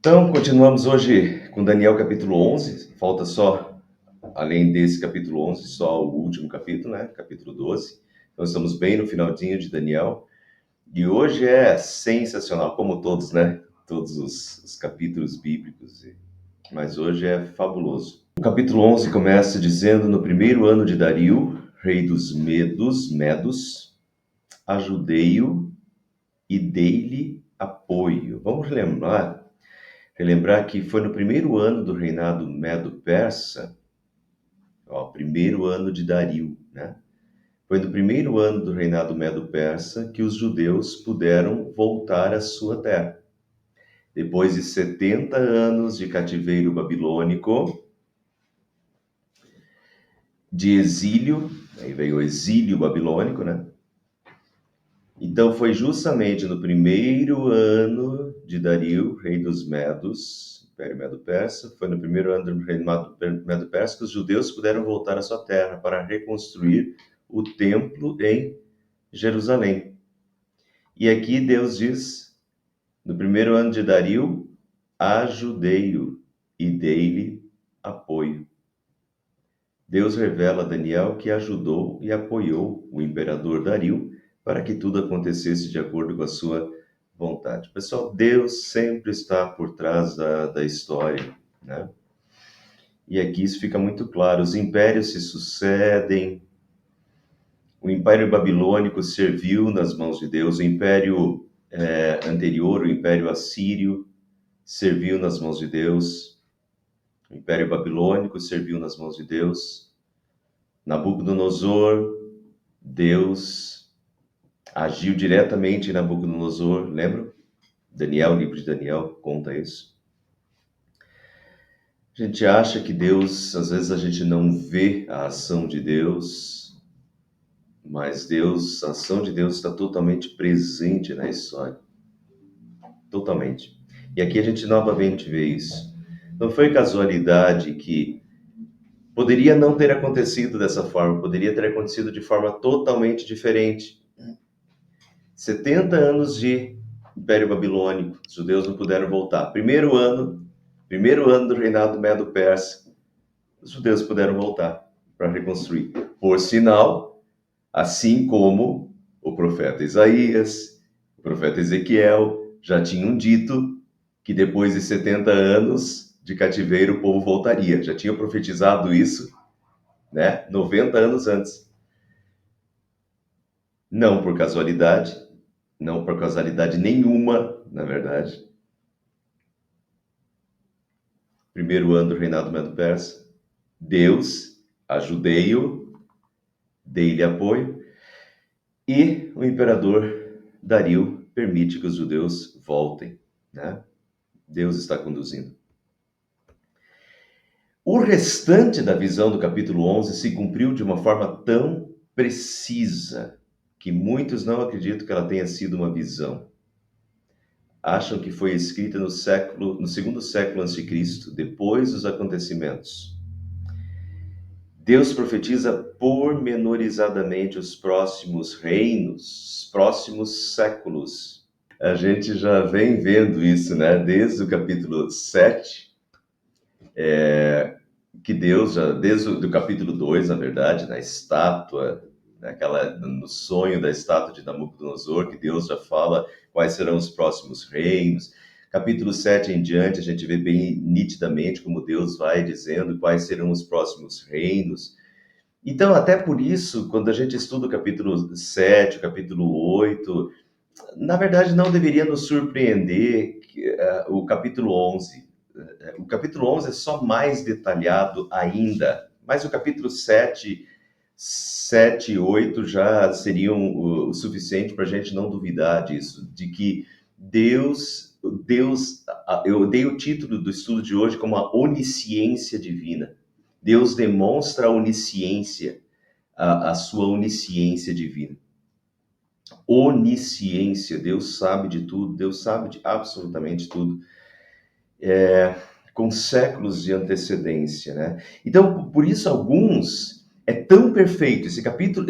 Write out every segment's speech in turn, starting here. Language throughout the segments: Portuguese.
Então, continuamos hoje com Daniel capítulo 11. Falta só, além desse capítulo 11, só o último capítulo, né? Capítulo 12. Então, estamos bem no finalzinho de Daniel. E hoje é sensacional, como todos, né? Todos os capítulos bíblicos. Mas hoje é fabuloso. O capítulo 11 começa dizendo: no primeiro ano de Dario, rei dos Medos, ajudei-o e dei-lhe apoio. Vamos relembrar que foi no primeiro ano do reinado Medo-Persa, primeiro ano de Dario, né? Foi no primeiro ano do reinado Medo-Persa que os judeus puderam voltar à sua terra. Depois de 70 anos de cativeiro babilônico, de exílio, aí veio o exílio babilônico, né? Então foi justamente no primeiro ano de Dario, rei dos Medos, Império Medo-Persa, foi no primeiro ano do reinado Medo-Persa que os judeus puderam voltar à sua terra para reconstruir o templo em Jerusalém. E aqui Deus diz, no primeiro ano de Dario, ajudei-o e dei-lhe apoio. Deus revela a Daniel que ajudou e apoiou o imperador Dario para que tudo acontecesse de acordo com a sua vontade. Pessoal, Deus sempre está por trás da história, né? E aqui isso fica muito claro. Os impérios se sucedem. O Império Babilônico serviu nas mãos de Deus. O Império anterior, o Império Assírio, serviu nas mãos de Deus. O Império Babilônico serviu nas mãos de Deus. Nabucodonosor, Deus agiu diretamente em Nabucodonosor, lembra? Daniel, livro de Daniel, conta isso. A gente acha que Deus, às vezes a gente não vê a ação de Deus, mas a ação de Deus está totalmente presente na história. Totalmente. E aqui a gente novamente vê isso. Não foi casualidade que poderia não ter acontecido dessa forma, poderia ter acontecido de forma totalmente diferente. 70 anos de Império Babilônico, os judeus não puderam voltar. Primeiro ano do reinado Medo-Persa, os judeus puderam voltar para reconstruir. Por sinal, assim como o profeta Isaías, o profeta Ezequiel já tinham dito que depois de 70 anos de cativeiro o povo voltaria. Já tinham profetizado isso, né? 90 anos antes. Não por casualidade nenhuma, na verdade. Primeiro ano do reinado Medo-Persa, Deus, ajudei-o, dei-lhe apoio, e o imperador Dario permite que os judeus voltem, né? Deus está conduzindo. O restante da visão do capítulo 11 se cumpriu de uma forma tão precisa que muitos não acreditam que ela tenha sido uma visão. Acham que foi escrita no segundo século a.C., depois dos acontecimentos. Deus profetiza pormenorizadamente os próximos reinos, os próximos séculos. A gente já vem vendo isso, né? Desde o capítulo 7, que Deus, desde o capítulo 2, na verdade, na estátua, no sonho da estátua de Nabucodonosor, que Deus já fala quais serão os próximos reinos. Capítulo 7 em diante, a gente vê bem nitidamente como Deus vai dizendo quais serão os próximos reinos. Então, até por isso, quando a gente estuda o capítulo 7, o capítulo 8, na verdade não deveria nos surpreender o capítulo 11. O capítulo 11 é só mais detalhado ainda, mas o capítulo 7 e 8 já seriam o suficiente para a gente não duvidar disso, de que Deus, eu dei o título do estudo de hoje como a onisciência divina. Deus demonstra a onisciência, a sua onisciência divina. Onisciência, Deus sabe de tudo, Deus sabe de absolutamente tudo, com séculos de antecedência, né? Então, por isso alguns é tão perfeito esse capítulo,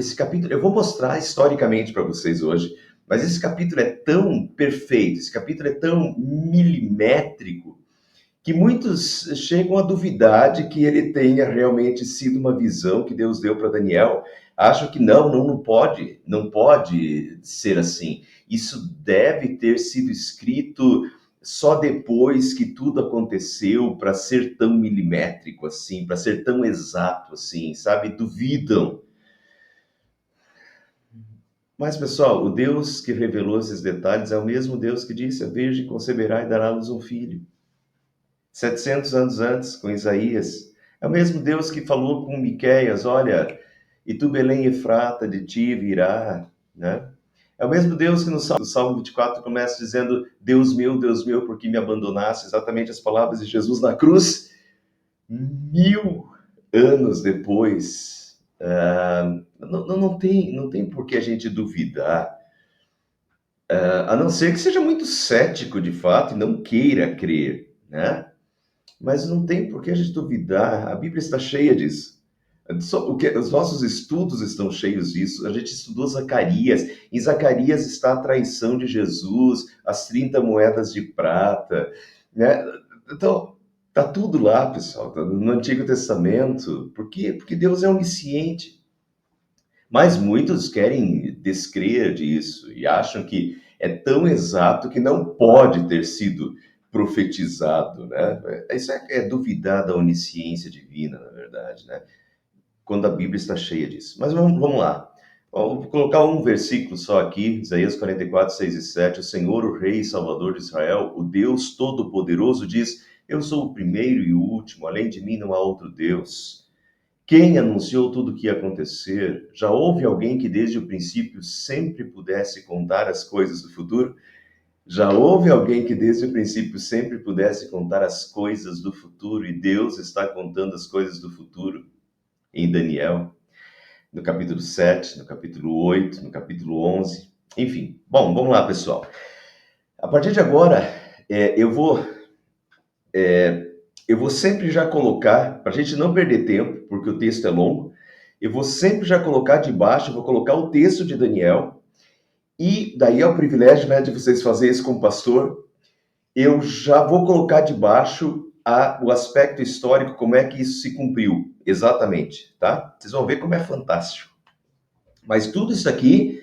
eu vou mostrar historicamente para vocês hoje, mas esse capítulo é tão perfeito, esse capítulo é tão milimétrico, que muitos chegam a duvidar de que ele tenha realmente sido uma visão que Deus deu para Daniel. Acham que não pode ser assim. Isso deve ter sido escrito só depois que tudo aconteceu para ser tão milimétrico assim, para ser tão exato assim, sabe? Duvidam. Mas, pessoal, o Deus que revelou esses detalhes é o mesmo Deus que disse: a Virgem conceberá e dará à luz um filho. 700 anos antes, com Isaías. É o mesmo Deus que falou com Miqueias: olha, e tu, Belém Efrata, de ti virá, né? É o mesmo Deus que no Salmo 24 começa dizendo: Deus meu, por que me abandonaste? Exatamente as palavras de Jesus na cruz. 1000 anos depois, não tem por que a gente duvidar, a não ser que seja muito cético de fato e não queira crer, né? Mas não tem por que a gente duvidar, a Bíblia está cheia disso. Os nossos estudos estão cheios disso. A gente estudou Zacarias. Em Zacarias está a traição de Jesus, as 30 moedas de prata, né? Então, tá tudo lá, pessoal, tá no Antigo Testamento. Por quê? Porque Deus é onisciente. Mas muitos querem descrer disso e acham que é tão exato que não pode ter sido profetizado, né? Isso é duvidar da onisciência divina, na verdade, né? Quando a Bíblia está cheia disso. Mas vamos lá. Vou colocar um versículo só aqui, Isaías 44, 6 e 7. O Senhor, o Rei e Salvador de Israel, o Deus Todo-Poderoso, diz: eu sou o primeiro e o último, além de mim não há outro Deus. Quem anunciou tudo o que ia acontecer? Já houve alguém que desde o princípio sempre pudesse contar as coisas do futuro? Já houve alguém que desde o princípio sempre pudesse contar as coisas do futuro, e Deus está contando as coisas do futuro em Daniel, no capítulo 7, no capítulo 8, no capítulo 11, enfim. Bom, vamos lá, pessoal. A partir de agora, eu vou sempre já colocar, para a gente não perder tempo, porque o texto é longo, eu vou sempre já colocar debaixo, vou colocar o texto de Daniel, e daí é o privilégio, né, de vocês fazerem isso como pastor, eu já vou colocar debaixo o aspecto histórico, como é que isso se cumpriu, exatamente, tá? Vocês vão ver como é fantástico. Mas tudo isso aqui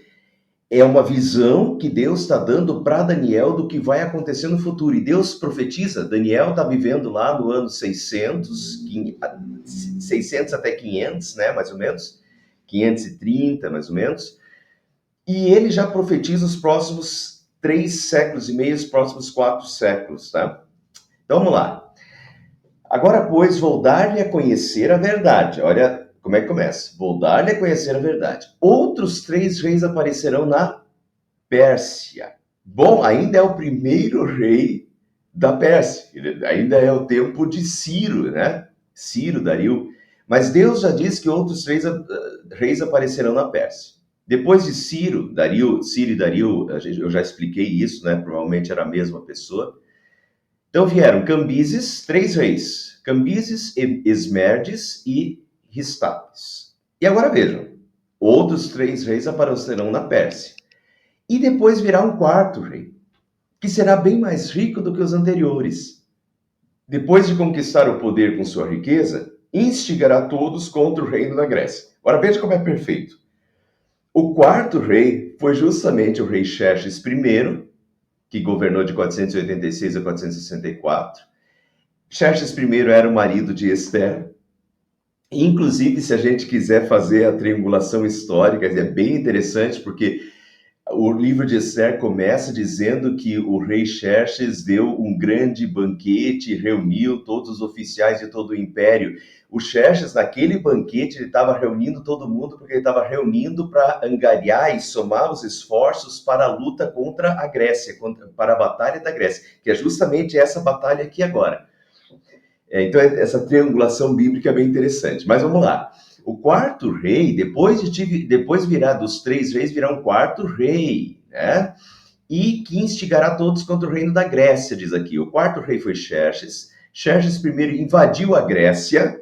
é uma visão que Deus está dando para Daniel do que vai acontecer no futuro. E Deus profetiza, Daniel está vivendo lá no ano 600 até 500, né, mais ou menos, 530, mais ou menos, e ele já profetiza os próximos 3 séculos e meio, os próximos 4 séculos, tá? Então vamos lá. Agora, pois, vou dar-lhe a conhecer a verdade. Olha como é que começa. Vou dar-lhe a conhecer a verdade. Outros 3 reis aparecerão na Pérsia. Bom, ainda é o primeiro rei da Pérsia. Ainda é o tempo de Ciro, né? Ciro, Dario. Mas Deus já disse que outros 3 reis aparecerão na Pérsia. Depois de Ciro e Dario, eu já expliquei isso, né? Provavelmente era a mesma pessoa. Então vieram Cambises, 3 reis. Cambises, Esmerdes e Ristapes. E agora vejam, outros 3 reis aparecerão na Pérsia. E depois virá um 4º rei, que será bem mais rico do que os anteriores. Depois de conquistar o poder com sua riqueza, instigará todos contra o reino da Grécia. Agora veja como é perfeito. O 4º rei foi justamente o rei Xerxes I, que governou de 486 a 464. Xerxes I era o marido de Esther. Inclusive, se a gente quiser fazer a triangulação histórica, é bem interessante, porque o livro de Esther começa dizendo que o rei Xerxes deu um grande banquete, reuniu todos os oficiais de todo o império. O Xerxes, naquele banquete, ele estava reunindo todo mundo, porque ele estava reunindo para angariar e somar os esforços para a luta contra a Grécia, para a batalha da Grécia, que é justamente essa batalha aqui agora. Então, essa triangulação bíblica é bem interessante. Mas vamos lá. O 4º rei, depois virá dos 3 reis, virá um 4º rei, né? E que instigará todos contra o reino da Grécia, diz aqui. O 4º rei foi Xerxes. Xerxes I invadiu a Grécia,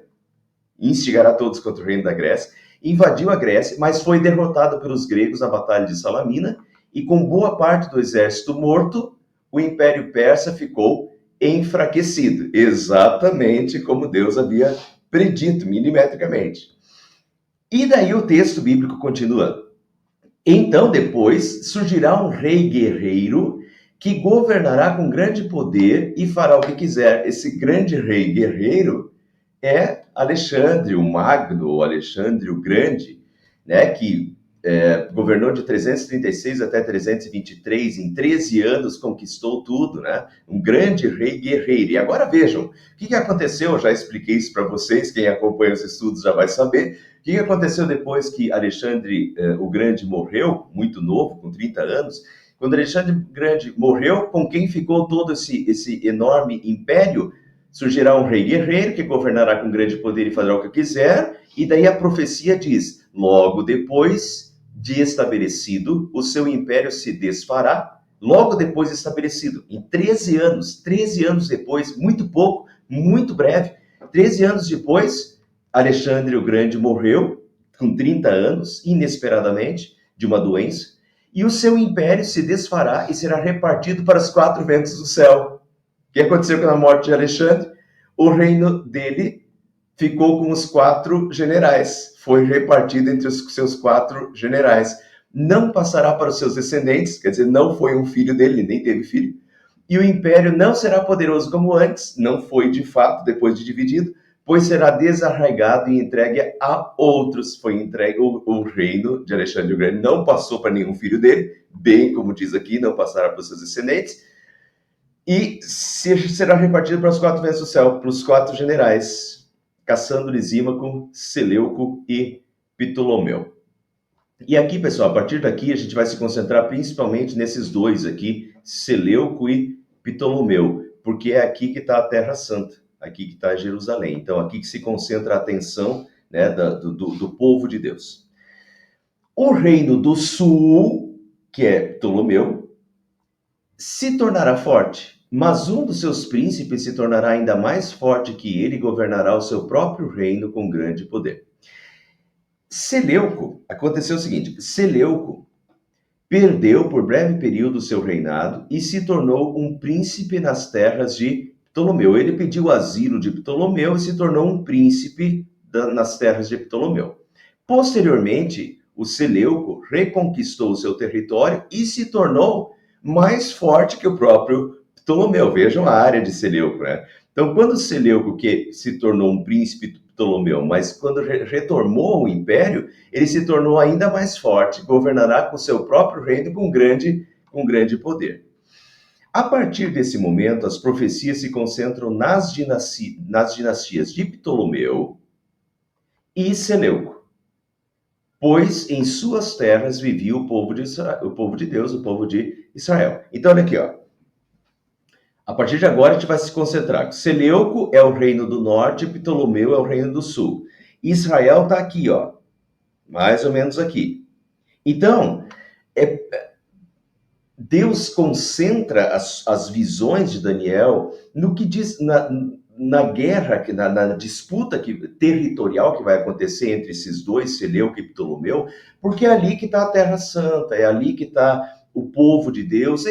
instigará todos contra o reino da Grécia, invadiu a Grécia, mas foi derrotado pelos gregos na batalha de Salamina, e com boa parte do exército morto, o Império Persa ficou enfraquecido, exatamente como Deus havia predito milimetricamente. E daí o texto bíblico continua. Então depois surgirá um rei guerreiro que governará com grande poder e fará o que quiser. Esse grande rei guerreiro é Alexandre o Magno, ou Alexandre o Grande, né, que governou de 336 até 323, em 13 anos conquistou tudo, né? Um grande rei guerreiro. E agora vejam, o que aconteceu? Eu já expliquei isso para vocês, quem acompanha os estudos já vai saber. O que aconteceu depois que Alexandre o Grande morreu, muito novo, com 30 anos? Quando Alexandre o Grande morreu, com quem ficou todo esse enorme império? Surgirá um rei guerreiro que governará com grande poder e fará o que quiser. E daí a profecia diz, logo depois de estabelecido, o seu império se desfará, logo depois de estabelecido, em 13 anos depois, muito pouco, muito breve, 13 anos depois, Alexandre o Grande morreu, com 30 anos, inesperadamente, de uma doença, e o seu império se desfará e será repartido para os 4 ventos do céu. O que aconteceu com a morte de Alexandre? O reino dele ficou com os 4 generais, foi repartido entre os seus 4 generais. Não passará para os seus descendentes, quer dizer, não foi um filho dele, nem teve filho. E o império não será poderoso como antes, não foi de fato depois de dividido, pois será desarraigado e entregue a outros. Foi entregue o reino de Alexandre o Grande, não passou para nenhum filho dele, bem como diz aqui, não passará para os seus descendentes, e será repartido para os 4 ventos do céu, para os 4 generais, Cassandro, Lisímaco, Seleuco e Ptolomeu. E aqui, pessoal, a partir daqui a gente vai se concentrar principalmente nesses dois aqui, Seleuco e Ptolomeu, porque é aqui que está a Terra Santa, aqui que está Jerusalém. Então, aqui que se concentra a atenção, né, do povo de Deus. O reino do sul, que é Ptolomeu, se tornará forte, mas um dos seus príncipes se tornará ainda mais forte que ele e governará o seu próprio reino com grande poder. Seleuco, aconteceu o seguinte, Seleuco perdeu por breve período o seu reinado e se tornou um príncipe nas terras de Ptolomeu. Ele pediu o asilo de Ptolomeu e se tornou um príncipe nas terras de Ptolomeu. Posteriormente, o Seleuco reconquistou o seu território e se tornou mais forte que o próprio Ptolomeu. Vejam a área de Seleuco, né? Então, quando Seleuco que se tornou um príncipe de Ptolomeu, mas quando retomou o império, ele se tornou ainda mais forte, governará com seu próprio reino com grande poder. A partir desse momento, as profecias se concentram nas dinastias de Ptolomeu e Seleuco, pois em suas terras vivia o povo de Israel, o povo de Deus, o povo de Israel. Então, olha aqui, ó. A partir de agora, a gente vai se concentrar. Seleuco é o reino do norte, Ptolomeu é o reino do sul. Israel está aqui, ó, mais ou menos aqui. Então, Deus concentra as visões de Daniel no que diz na guerra, na disputa territorial que vai acontecer entre esses dois, Seleuco e Ptolomeu, porque é ali que está a Terra Santa, é ali que está o povo de Deus.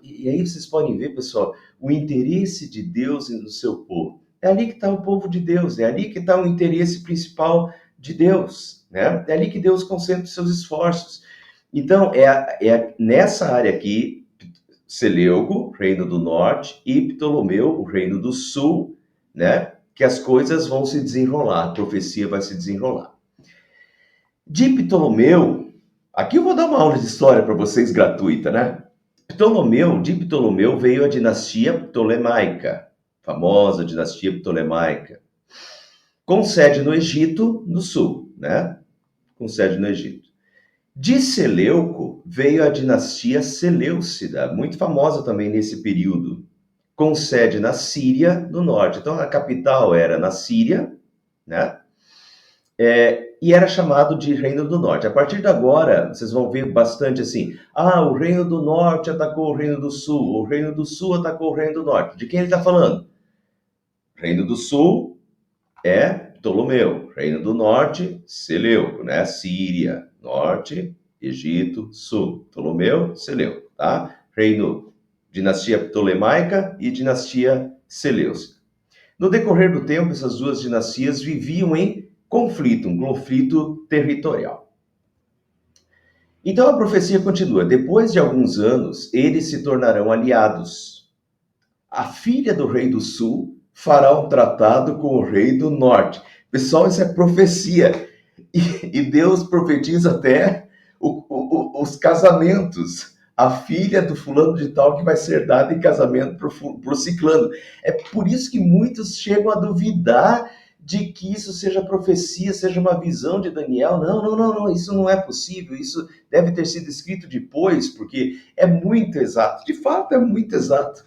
E aí vocês podem ver, pessoal, o interesse de Deus no seu povo. É ali que está o povo de Deus, é ali que está o interesse principal de Deus, né? É ali que Deus concentra os seus esforços. Então, nessa área aqui, Seleuco, reino do norte, e Ptolomeu, o reino do sul, né? Que as coisas vão se desenrolar, a profecia vai se desenrolar. De Ptolomeu, aqui eu vou dar uma aula de história para vocês gratuita, né? De Ptolomeu veio a dinastia ptolemaica, famosa dinastia ptolemaica, com sede no Egito, no sul, né? Com sede no Egito. De Seleuco veio a dinastia Seleucida, muito famosa também nesse período, com sede na Síria, no norte. Então, a capital era na Síria, né? E era chamado de Reino do Norte. A partir de agora, vocês vão ver bastante assim, o Reino do Norte atacou o Reino do Sul, o Reino do Sul atacou o Reino do Norte. De quem ele está falando? Reino do Sul é Ptolomeu, Reino do Norte, Seleuco, né? Síria, Norte, Egito, Sul, Ptolomeu, Seleuco, tá? Reino dinastia ptolemaica e dinastia seleucida. No decorrer do tempo, essas duas dinastias viviam em conflito, um conflito territorial. Então a profecia continua: depois de alguns anos, eles se tornarão aliados. A filha do rei do sul fará um tratado com o rei do norte. Pessoal, isso é profecia. E Deus profetiza até os casamentos. A filha do fulano de tal que vai ser dada em casamento para o ciclano. É por isso que muitos chegam a duvidar de que isso seja profecia, seja uma visão de Daniel. Não, isso não é possível. Isso deve ter sido escrito depois, porque é muito exato. De fato, é muito exato.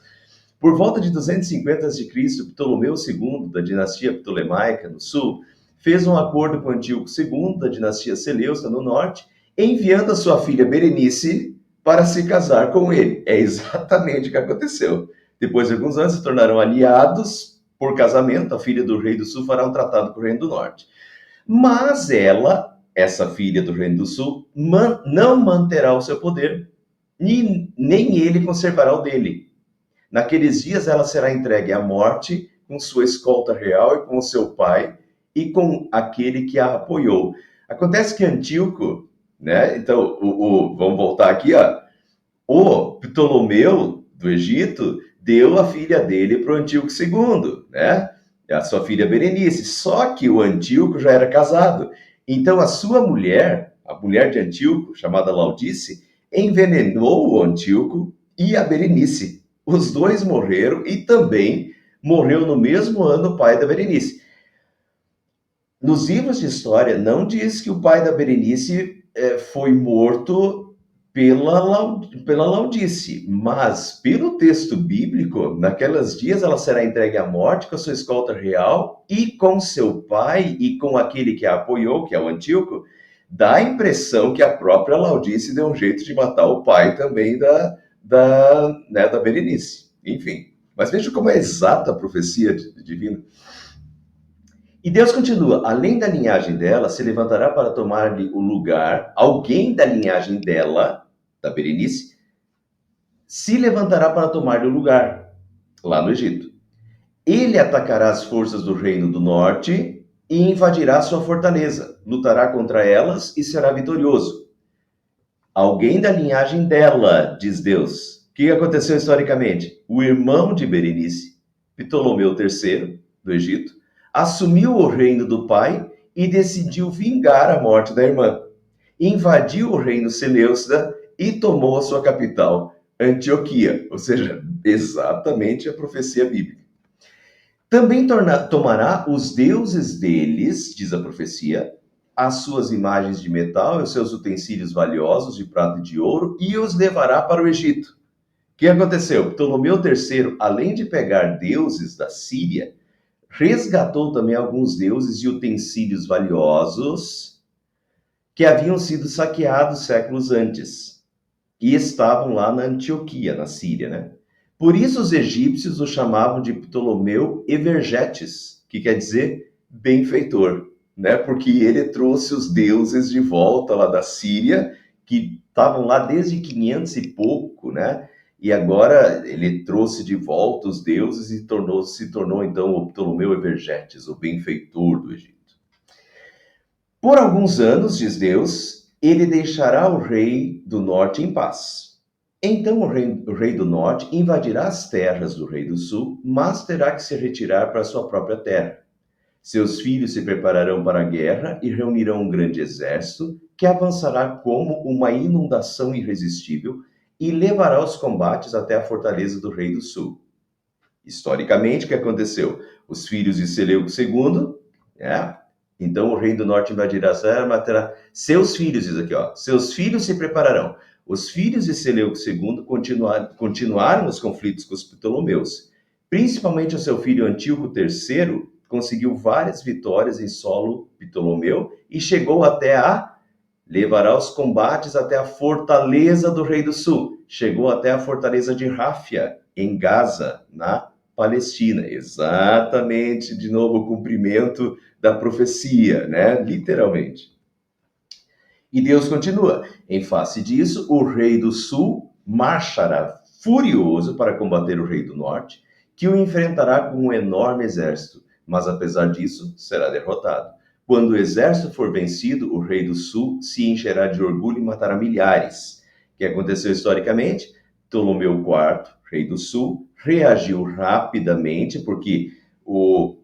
Por volta de 250 a.C., Ptolomeu II, da dinastia ptolemaica no sul, fez um acordo com Antíoco II, da dinastia Seleucida no norte, enviando a sua filha Berenice para se casar com ele. É exatamente o que aconteceu. Depois de alguns anos, se tornaram aliados por casamento. A filha do rei do sul fará um tratado com o reino do norte. Mas ela, essa filha do reino do sul, não manterá o seu poder, nem ele conservará o dele. Naqueles dias ela será entregue à morte com sua escolta real e com o seu pai e com aquele que a apoiou. Acontece que Antíoco, né? Então, vamos voltar aqui, ó. O Ptolomeu do Egito deu a filha dele para o Antíoco II, né? A sua filha Berenice. Só que o Antíoco já era casado. Então, a sua mulher, a mulher de Antíoco, chamada Laodice, envenenou o Antíoco e a Berenice. Os dois morreram e também morreu no mesmo ano o pai da Berenice. Nos livros de história, não diz que o pai da Berenice foi morto pela Laodice, mas pelo texto bíblico, naqueles dias ela será entregue à morte com a sua escolta real e com seu pai e com aquele que a apoiou, que é o Antíoco. Dá a impressão que a própria Laodice deu um jeito de matar o pai também da Berenice. Enfim, mas veja como é exata a profecia divina. E Deus continua: além da linhagem dela, se levantará para tomar-lhe o lugar, alguém da linhagem dela, da Berenice, se levantará para tomar-lhe o lugar, lá no Egito. Ele atacará as forças do reino do norte e invadirá sua fortaleza, lutará contra elas e será vitorioso. Alguém da linhagem dela, diz Deus. O que aconteceu historicamente? O irmão de Berenice, Ptolomeu III, do Egito, assumiu o reino do pai e decidiu vingar a morte da irmã. Invadiu o reino Seleucida e tomou a sua capital, Antioquia, ou seja, exatamente a profecia bíblica. Também tomará os deuses deles, diz a profecia, as suas imagens de metal e os seus utensílios valiosos de prata e de ouro e os levará para o Egito. O que aconteceu? Ptolomeu III, além de pegar deuses da Síria, resgatou também alguns deuses e utensílios valiosos que haviam sido saqueados séculos antes e estavam lá na Antioquia, na Síria, né? Por isso os egípcios o chamavam de Ptolomeu Evergetes, que quer dizer benfeitor, né? Porque ele trouxe os deuses de volta lá da Síria, que estavam lá desde 500 e pouco, né? E agora ele trouxe de volta os deuses e se tornou então o Ptolomeu Evergetes, o benfeitor do Egito. Por alguns anos, diz Deus, ele deixará o rei do norte em paz. Então o rei do norte invadirá as terras do rei do sul, mas terá que se retirar para sua própria terra. Seus filhos se prepararão para a guerra e reunirão um grande exército que avançará como uma inundação irresistível e levará os combates até a fortaleza do rei do sul. Historicamente, o que aconteceu? Os filhos de Seleuco II, então o rei do norte invadirá a terra, matará seus filhos, diz aqui, seus filhos se prepararão. Os filhos de Seleuco II continuaram os conflitos com os Ptolomeus. Principalmente o seu filho Antíoco III conseguiu várias vitórias em solo Ptolomeu e chegou levará os combates até a fortaleza do rei do sul. Chegou até a fortaleza de Ráfia, em Gaza, na Palestina. Exatamente, de novo, o cumprimento da profecia, né? Literalmente. E Deus continua: em face disso, o rei do sul marchará furioso para combater o rei do norte, que o enfrentará com um enorme exército, mas apesar disso, será derrotado. Quando o exército for vencido, o rei do sul se encherá de orgulho e matará milhares. O que aconteceu historicamente? Ptolomeu IV, rei do sul, reagiu rapidamente, porque o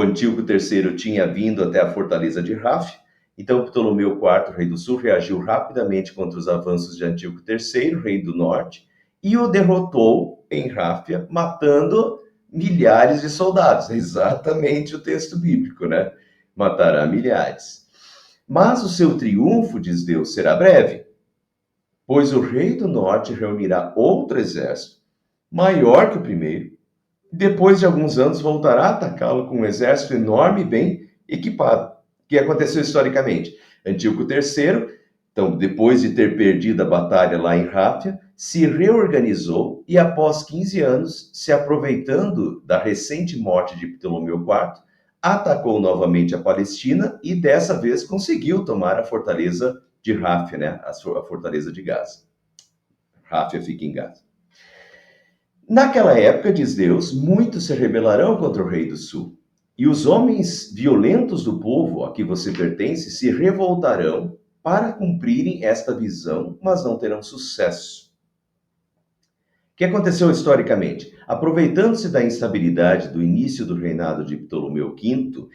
Antíoco III tinha vindo até a fortaleza de Ráfia. Então, Ptolomeu IV, rei do sul, reagiu rapidamente contra os avanços de Antíoco III, rei do norte, e o derrotou em Ráfia, matando milhares de soldados. Exatamente o texto bíblico, né? Matará milhares. Mas o seu triunfo, diz Deus, será breve, pois o rei do norte reunirá outro exército, maior que o primeiro. Depois de alguns anos, voltará a atacá-lo com um exército enorme e bem equipado. O que aconteceu historicamente? Antíoco III, então, depois de ter perdido a batalha lá em Ráfia, se reorganizou e, após 15 anos, se aproveitando da recente morte de Ptolomeu IV, atacou novamente a Palestina e, dessa vez, conseguiu tomar a fortaleza de Ráfia, né? A fortaleza de Gaza. Ráfia fica em Gaza. Naquela época, diz Deus, muitos se rebelarão contra o rei do sul, e os homens violentos do povo a que você pertence se revoltarão para cumprirem esta visão, mas não terão sucesso. O que aconteceu historicamente? Aproveitando-se da instabilidade do início do reinado de Ptolomeu V,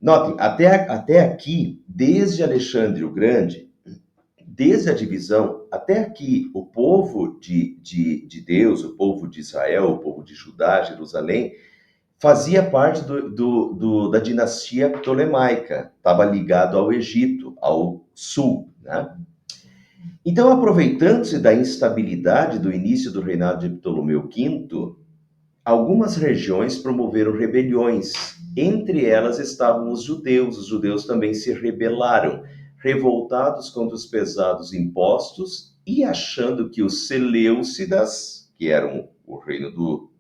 notem, até aqui, desde Alexandre o Grande, desde a divisão até aqui, o povo de Deus, o povo de Israel, o povo de Judá, Jerusalém, fazia parte da dinastia ptolemaica, estava ligado ao Egito, ao sul, né? Então, aproveitando-se da instabilidade do início do reinado de Ptolomeu V, algumas regiões promoveram rebeliões. Entre elas estavam os judeus também se rebelaram, revoltados contra os pesados impostos e achando que os Seleucidas, que eram o reino do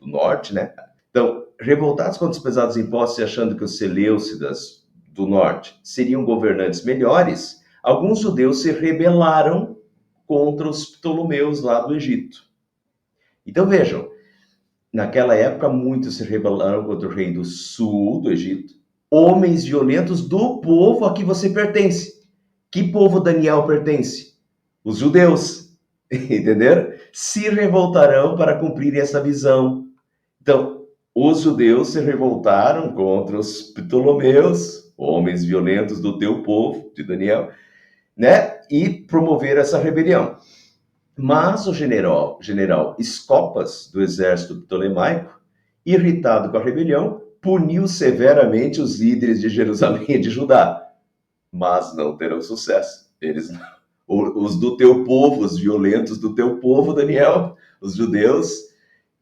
norte, né? Então, revoltados contra os pesados impostos e achando que os Seleucidas do norte seriam governantes melhores, alguns judeus se rebelaram contra os Ptolomeus lá do Egito. Então, vejam, naquela época, muitos se rebelaram contra o rei do sul do Egito, homens violentos do povo a que você pertence. Que povo Daniel pertence? Os judeus, entenderam? Se revoltarão para cumprir essa visão. Então, os judeus se revoltaram contra os Ptolomeus, homens violentos do teu povo, de Daniel, né? E promoveram essa rebelião. Mas o general Escopas, do exército ptolemaico, irritado com a rebelião, puniu severamente os líderes de Jerusalém e de Judá. Mas não terão sucesso. Eles, os do teu povo, os violentos do teu povo, Daniel, os judeus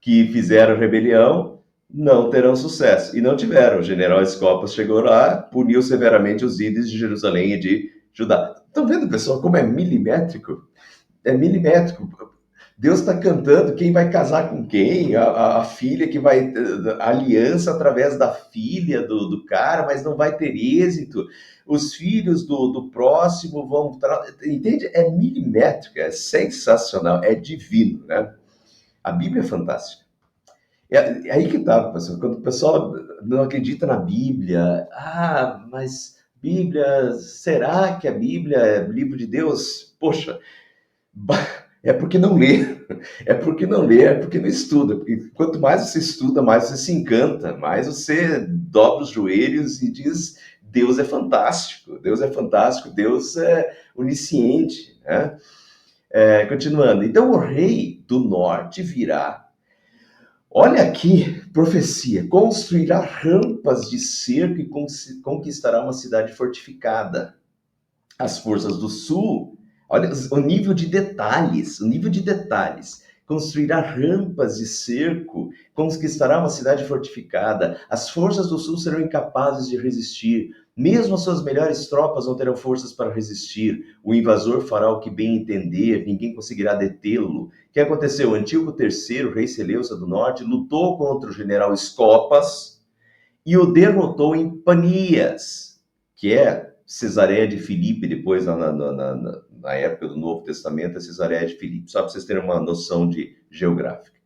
que fizeram rebelião, não terão sucesso. E não tiveram. O general Escopas chegou lá, puniu severamente os líderes de Jerusalém e de Judá. Estão vendo, pessoal, como é milimétrico? É milimétrico. Deus está cantando quem vai casar com quem, a filha que vai, a aliança através da filha do cara, mas não vai ter êxito. Os filhos do próximo vão... Entende? É milimétrico, é sensacional, é divino, né? A Bíblia é fantástica. É aí que tá, pessoal. Quando o pessoal não acredita na Bíblia, mas Bíblia, será que a Bíblia é livro de Deus? Poxa, é porque não lê, é porque não estuda. Porque quanto mais você estuda, mais você se encanta, mais você dobra os joelhos e diz: Deus é fantástico, Deus é fantástico, Deus é onisciente, né? Continuando, então o rei do norte virá. Olha aqui, profecia, construirá rampas de cerco e conquistará uma cidade fortificada. As forças do sul, olha o nível de detalhes, construirá rampas de cerco, conquistará uma cidade fortificada. As forças do sul serão incapazes de resistir. Mesmo as suas melhores tropas não terão forças para resistir. O invasor fará o que bem entender, ninguém conseguirá detê-lo. O que aconteceu? Antíoco III, rei Seleucida do Norte, lutou contra o general Escopas e o derrotou em Panias, que é Cesareia de Filipe, depois na época do Novo Testamento, a Cesareia de Filipe, só para vocês terem uma noção de geográfica.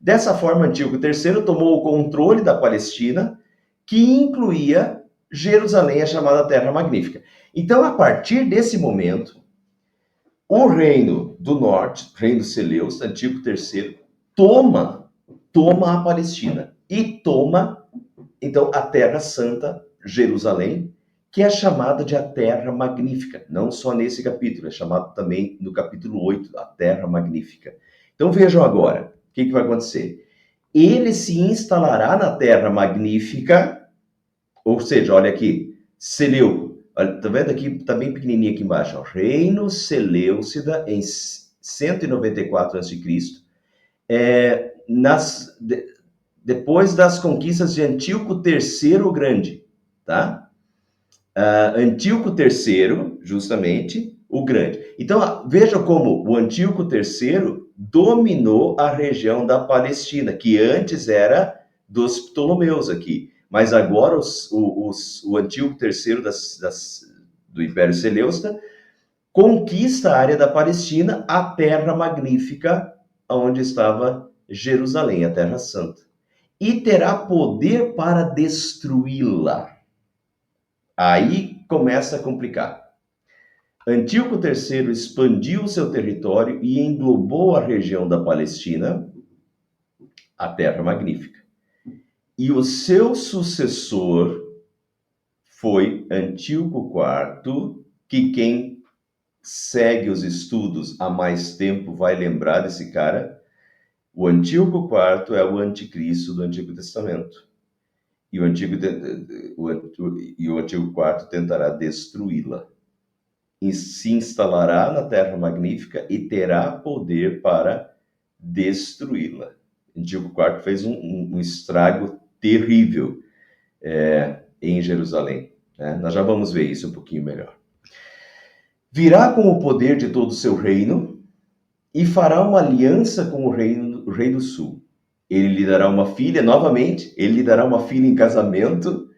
Dessa forma, Antíoco III tomou o controle da Palestina, que incluía Jerusalém, a chamada Terra Magnífica. Então, a partir desse momento, o reino do norte, reino Seleucida, Antíoco III, toma a Palestina e toma, então, a Terra Santa, Jerusalém, que é chamada de a Terra Magnífica. Não só nesse capítulo, é chamado também no capítulo 8, a Terra Magnífica. Então vejam agora, o que vai acontecer? Ele se instalará na Terra Magnífica, ou seja, olha aqui, Seleuco, tá vendo aqui, tá bem pequenininho aqui embaixo, ó, Reino Seleucida em 194 a.C., depois das conquistas de Antíoco III o Grande, tá? Antíoco III, justamente, o Grande. Então, veja como o Antíoco III dominou a região da Palestina, que antes era dos Ptolomeus aqui. Mas agora o Antíoco III do Império Seleucida conquista a área da Palestina, a Terra Magnífica, onde estava Jerusalém, a Terra Santa. E terá poder para destruí-la. Aí começa a complicar. Antíoco III expandiu seu território e englobou a região da Palestina, a Terra Magnífica. E o seu sucessor foi Antíoco IV, que quem segue os estudos há mais tempo vai lembrar desse cara. O Antíoco IV é o anticristo do Antigo Testamento. E o Antíoco IV tentará destruí-la. E se instalará na Terra Magnífica e terá poder para destruí-la. Antíoco IV fez um estrago terrível em Jerusalém. Né? Nós já vamos ver isso um pouquinho melhor. Virá com o poder de todo o seu reino e fará uma aliança com o rei do sul. Ele lhe dará uma filha, novamente, ele lhe dará uma filha em casamento.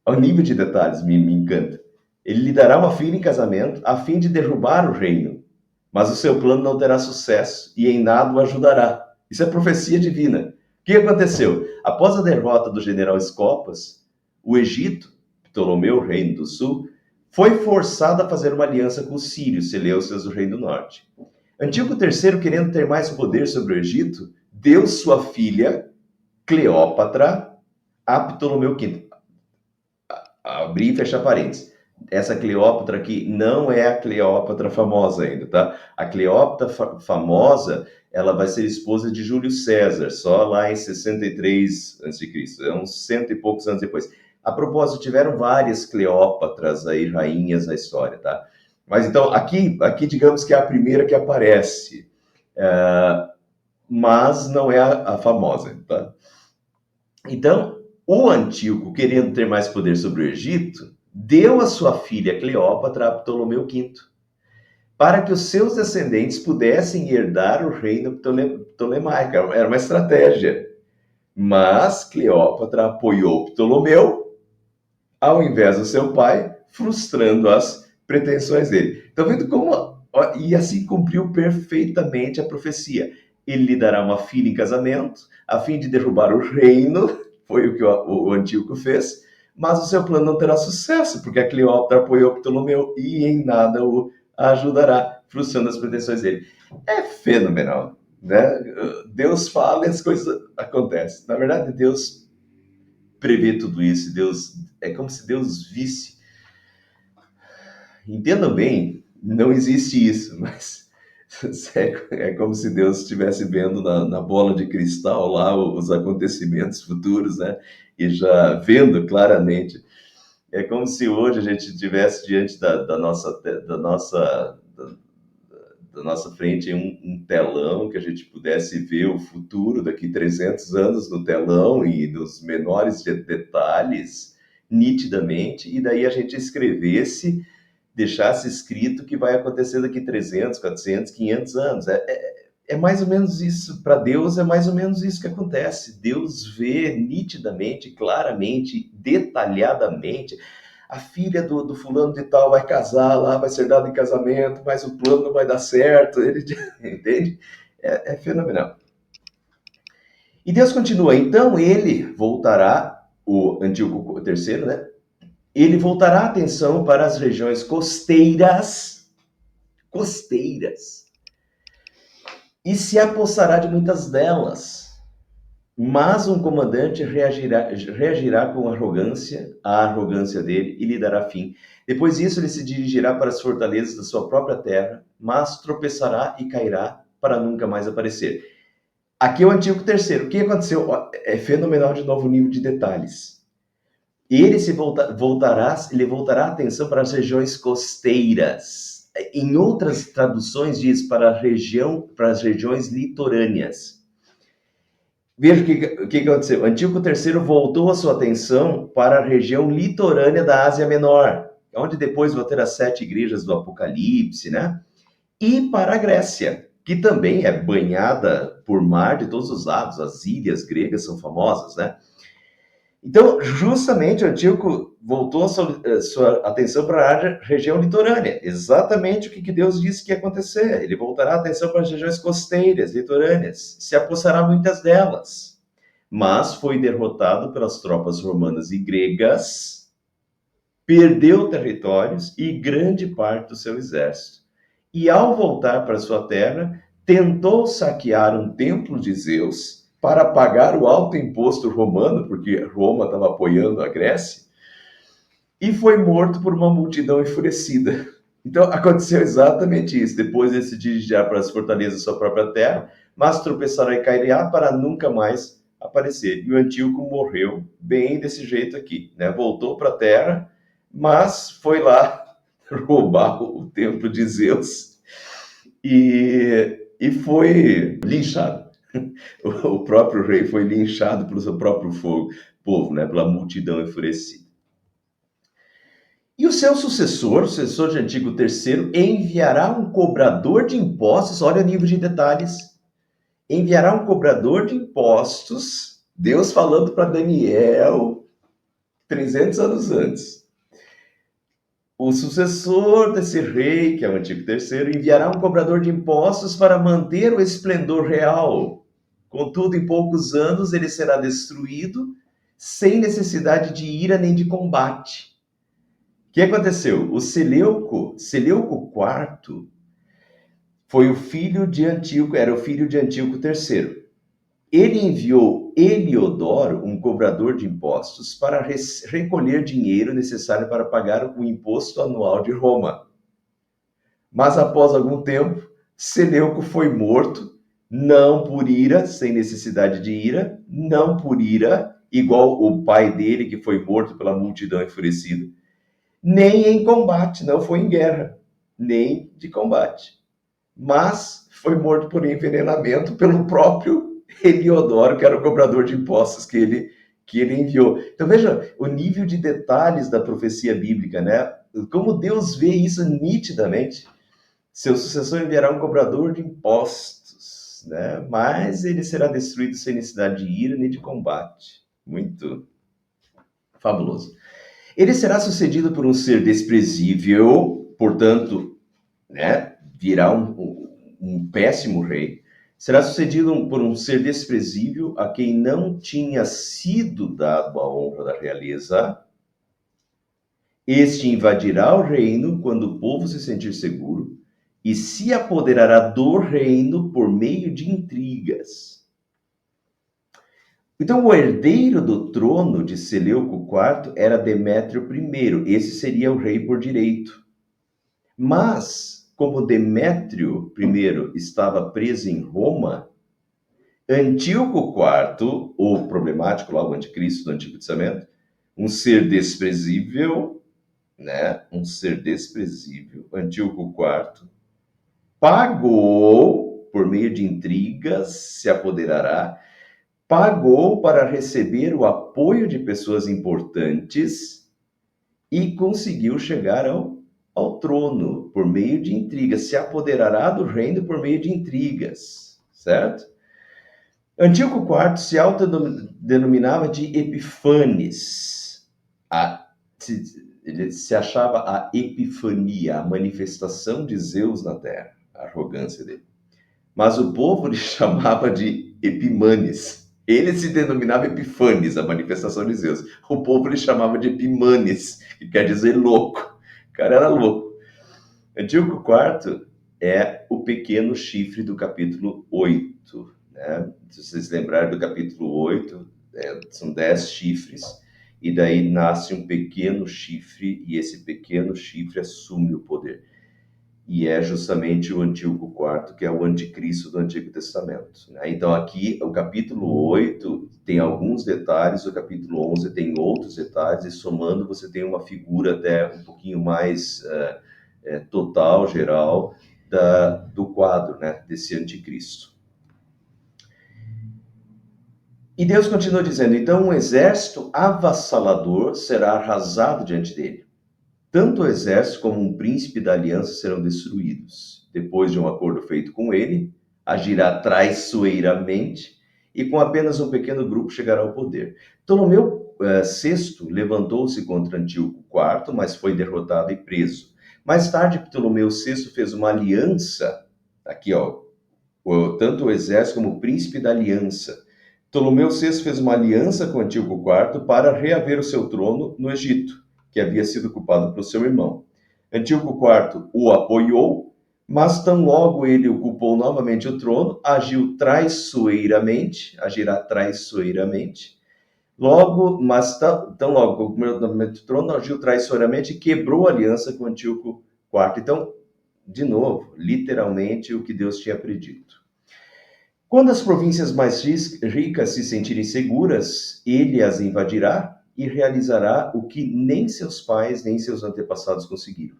Ao nível de detalhes, me encanta. Ele lhe dará uma filha em casamento a fim de derrubar o reino, mas o seu plano não terá sucesso e em nada o ajudará. Isso é profecia divina. O que aconteceu? Após a derrota do general Escopas, o Egito, Ptolomeu, reino do sul, foi forçado a fazer uma aliança com os sírios, Seleucidas, do reino do norte. Antíoco III, querendo ter mais poder sobre o Egito, deu sua filha, Cleópatra, a Ptolomeu V. Abrir e fechar parênteses. Essa Cleópatra aqui não é a Cleópatra famosa ainda, tá? A Cleópatra famosa, ela vai ser esposa de Júlio César, só lá em 63 a.C., é uns cento e poucos anos depois. A propósito, tiveram várias Cleópatras aí, rainhas na história, tá? Mas então, aqui digamos que é a primeira que aparece, mas não é a famosa, tá? Então, o Antíoco, querendo ter mais poder sobre o Egito, deu a sua filha Cleópatra a Ptolomeu V, para que os seus descendentes pudessem herdar o reino ptolemaico. Era uma estratégia. Mas Cleópatra apoiou Ptolomeu, ao invés do seu pai, frustrando as pretensões dele. Estão vendo como... E assim cumpriu perfeitamente a profecia. Ele lhe dará uma filha em casamento, a fim de derrubar o reino, foi o que o Antíoco fez, mas o seu plano não terá sucesso, porque a Cleópatra apoiou Ptolomeu e em nada o ajudará, frustrando as pretensões dele. É fenomenal, né? Deus fala e as coisas acontecem. Na verdade, Deus prevê tudo isso. É como se Deus visse. Entendam bem, não existe isso, mas é como se Deus estivesse vendo na bola de cristal lá os acontecimentos futuros, né? E já vendo claramente. É como se hoje a gente estivesse diante da nossa frente um telão, que a gente pudesse ver o futuro daqui 300 anos no telão e nos menores detalhes, nitidamente, e daí a gente escrevesse, deixasse escrito o que vai acontecer daqui 300, 400, 500 anos. É mais ou menos isso. Para Deus é mais ou menos isso que acontece. Deus vê nitidamente, claramente, detalhadamente. a filha do fulano de tal vai casar lá, vai ser dada em casamento, mas o plano não vai dar certo. Ele entende? É fenomenal. E Deus continua, então ele voltará, o Antíoco III, né? Ele voltará a atenção para as regiões costeiras, e se apossará de muitas delas. Mas um comandante reagirá com arrogância, a arrogância dele, e lhe dará fim. Depois disso, ele se dirigirá para as fortalezas da sua própria terra, mas tropeçará e cairá para nunca mais aparecer. Aqui é o Antíoco III. O que aconteceu? É fenomenal de novo o nível de detalhes. Ele voltará a atenção para as regiões costeiras. Em outras traduções diz para as regiões litorâneas. Veja o que aconteceu. Antíoco III voltou a sua atenção para a região litorânea da Ásia Menor, onde depois vão ter as 7 igrejas do Apocalipse, né? E para a Grécia, que também é banhada por mar de todos os lados. As ilhas gregas são famosas, né? Então, justamente, o Antíoco voltou a sua atenção para a região litorânea. Exatamente o que Deus disse que ia acontecer. Ele voltará a atenção para as regiões costeiras, litorâneas. Se apossará muitas delas. Mas foi derrotado pelas tropas romanas e gregas, perdeu territórios e grande parte do seu exército. E ao voltar para sua terra, tentou saquear um templo de Zeus para pagar o alto imposto romano, porque Roma estava apoiando a Grécia, e foi morto por uma multidão enfurecida. Então aconteceu exatamente isso. Depois ele se dirigirá para as fortalezas da sua própria terra, mas tropeçará e cairá para nunca mais aparecer. E o Antíoco morreu bem desse jeito aqui, né? Voltou para a terra, mas foi lá roubar o templo de Zeus e foi linchado. O próprio rei foi linchado pelo seu próprio povo, né? Pela multidão enfurecida. E o seu sucessor, o sucessor de Antíoco III, enviará um cobrador de impostos, olha o nível de detalhes, enviará um cobrador de impostos, Deus falando para Daniel 300 anos antes. O sucessor desse rei, que é o Antíoco III, enviará um cobrador de impostos para manter o esplendor real. Contudo, em poucos anos ele será destruído, sem necessidade de ira nem de combate. O que aconteceu? O Seleuco IV, foi o filho de Antíoco, era o filho de Antíoco III. Ele enviou Heliodoro, um cobrador de impostos, para recolher dinheiro necessário para pagar o imposto anual de Roma. Mas após algum tempo, Seleuco foi morto, não por ira, sem necessidade de ira, não por ira, igual o pai dele, que foi morto pela multidão enfurecida, nem em combate, não foi em guerra, nem de combate. Mas foi morto por envenenamento pelo próprio Heliodoro, que era o cobrador de impostos que ele enviou. Então veja o nível de detalhes da profecia bíblica, né? Como Deus vê isso nitidamente. Seu sucessor enviará um cobrador de impostos, né? Mas ele será destruído sem necessidade de ira nem de combate. Muito fabuloso. Ele será sucedido por um ser desprezível, portanto, né, virá um péssimo rei. Será sucedido por um ser desprezível a quem não tinha sido dado a honra da realeza. Este invadirá o reino quando o povo se sentir seguro e se apoderará do reino por meio de intrigas. Então, o herdeiro do trono de Seleuco IV era Demétrio I. Esse seria o rei por direito. Mas, como Demétrio I estava preso em Roma, Antíoco IV, o problemático lá, o anticristo do Antigo Testamento, um ser desprezível, né? Um ser desprezível, Antíoco IV, pagou, por meio de intrigas, se apoderará, pagou para receber o apoio de pessoas importantes e conseguiu chegar ao trono por meio de intrigas, se apoderará do reino por meio de intrigas, certo? Antíoco IV se autodenominava de Epifanes. ele se achava a epifania, a manifestação de Zeus na Terra, a arrogância dele. Mas o povo lhe chamava de Epimanes. Ele se denominava Epifanes, a manifestação de Zeus. O povo lhe chamava de Epimanes, que quer dizer louco. O cara era louco. Antíoco IV é o pequeno chifre do capítulo 8. Né? Se vocês lembrarem do capítulo 8, são 10 chifres, e daí nasce um pequeno chifre, e esse pequeno chifre assume o poder. E é justamente o Antíoco IV, que é o anticristo do Antigo Testamento. Né? Então, aqui, o capítulo 8 tem alguns detalhes, o capítulo 11 tem outros detalhes, e somando você tem uma figura até um pouquinho mais total, geral, do quadro, né, desse anticristo. E Deus continua dizendo, então um exército avassalador será arrasado diante dele. Tanto o exército como um príncipe da aliança serão destruídos. Depois de um acordo feito com ele, agirá traiçoeiramente e com apenas um pequeno grupo chegará ao poder. Ptolomeu VI levantou-se contra Antíoco IV, mas foi derrotado e preso. Mais tarde, Ptolomeu VI fez uma aliança, aqui ó, tanto o exército como o príncipe da aliança. Ptolomeu VI fez uma aliança com Antíoco IV para reaver o seu trono no Egito, que havia sido ocupado pelo seu irmão. Antíoco IV o apoiou, mas tão logo ele ocupou novamente o trono, agirá traiçoeiramente. Tão logo ocupou novamente o trono, agiu traiçoeiramente e quebrou a aliança com Antíoco IV. Então, de novo, literalmente o que Deus tinha predito. Quando as províncias mais ricas se sentirem seguras, ele as invadirá e realizará o que nem seus pais nem seus antepassados conseguiram.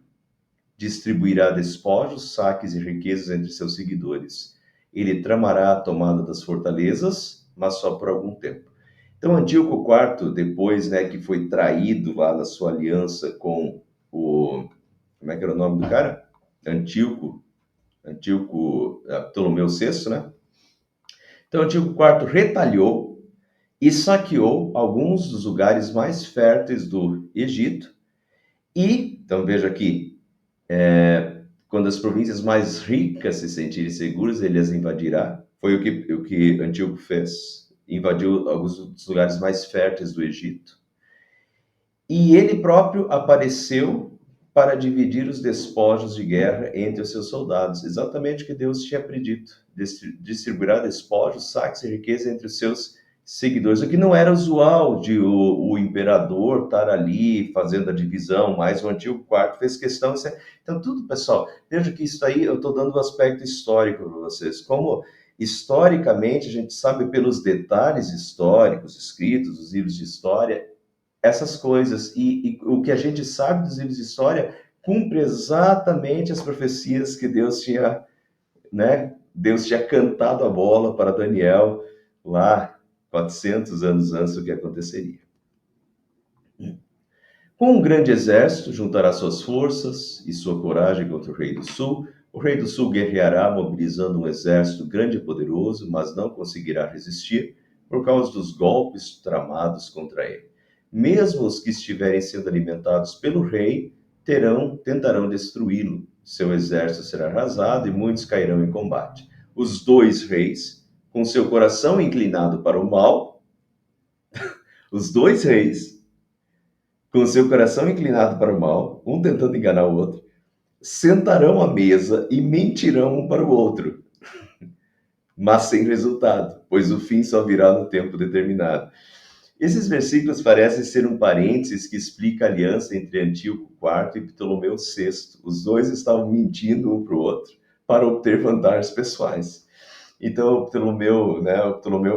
Distribuirá despojos, saques e riquezas entre seus seguidores. Ele tramará a tomada das fortalezas, mas só por algum tempo. Então, Antíoco IV, depois que foi traído lá na sua aliança com o... Como é que era o nome do cara? Ptolomeu VI, né? Então, Antíoco IV retalhou e saqueou alguns dos lugares mais férteis do Egito. E, então veja aqui, quando as províncias mais ricas se sentirem seguras, ele as invadirá. Foi o que Antíoco fez. Invadiu alguns dos lugares mais férteis do Egito. E ele próprio apareceu para dividir os despojos de guerra entre os seus soldados. Exatamente o que Deus tinha predito. Distribuirá despojos, saques e riqueza entre os seus seguidores. O que não era usual de o imperador estar ali fazendo a divisão, mas o Antíoco IV fez questão. Então, tudo, pessoal, veja que isso aí eu estou dando um aspecto histórico para vocês. Como, historicamente, a gente sabe pelos detalhes históricos escritos, os livros de história, essas coisas. E o que a gente sabe dos livros de história cumpre exatamente as profecias que Deus tinha, né? Deus tinha cantado a bola para Daniel lá 400 anos antes do que aconteceria. Com um grande exército, juntará suas forças e sua coragem contra o rei do sul. O rei do sul guerreará, mobilizando um exército grande e poderoso, mas não conseguirá resistir por causa dos golpes tramados contra ele. Mesmo os que estiverem sendo alimentados pelo rei tentarão destruí-lo. Seu exército será arrasado e muitos cairão em combate. Os dois reis, com seu coração inclinado para o mal, os dois reis, com seu coração inclinado para o mal, um tentando enganar o outro, sentarão à mesa e mentirão um para o outro, mas sem resultado, pois o fim só virá no tempo determinado. Esses versículos parecem ser um parênteses que explica a aliança entre Antíoco IV e Ptolomeu VI. Os dois estavam mentindo um para o outro para obter vantagens pessoais. Então, o Ptolomeu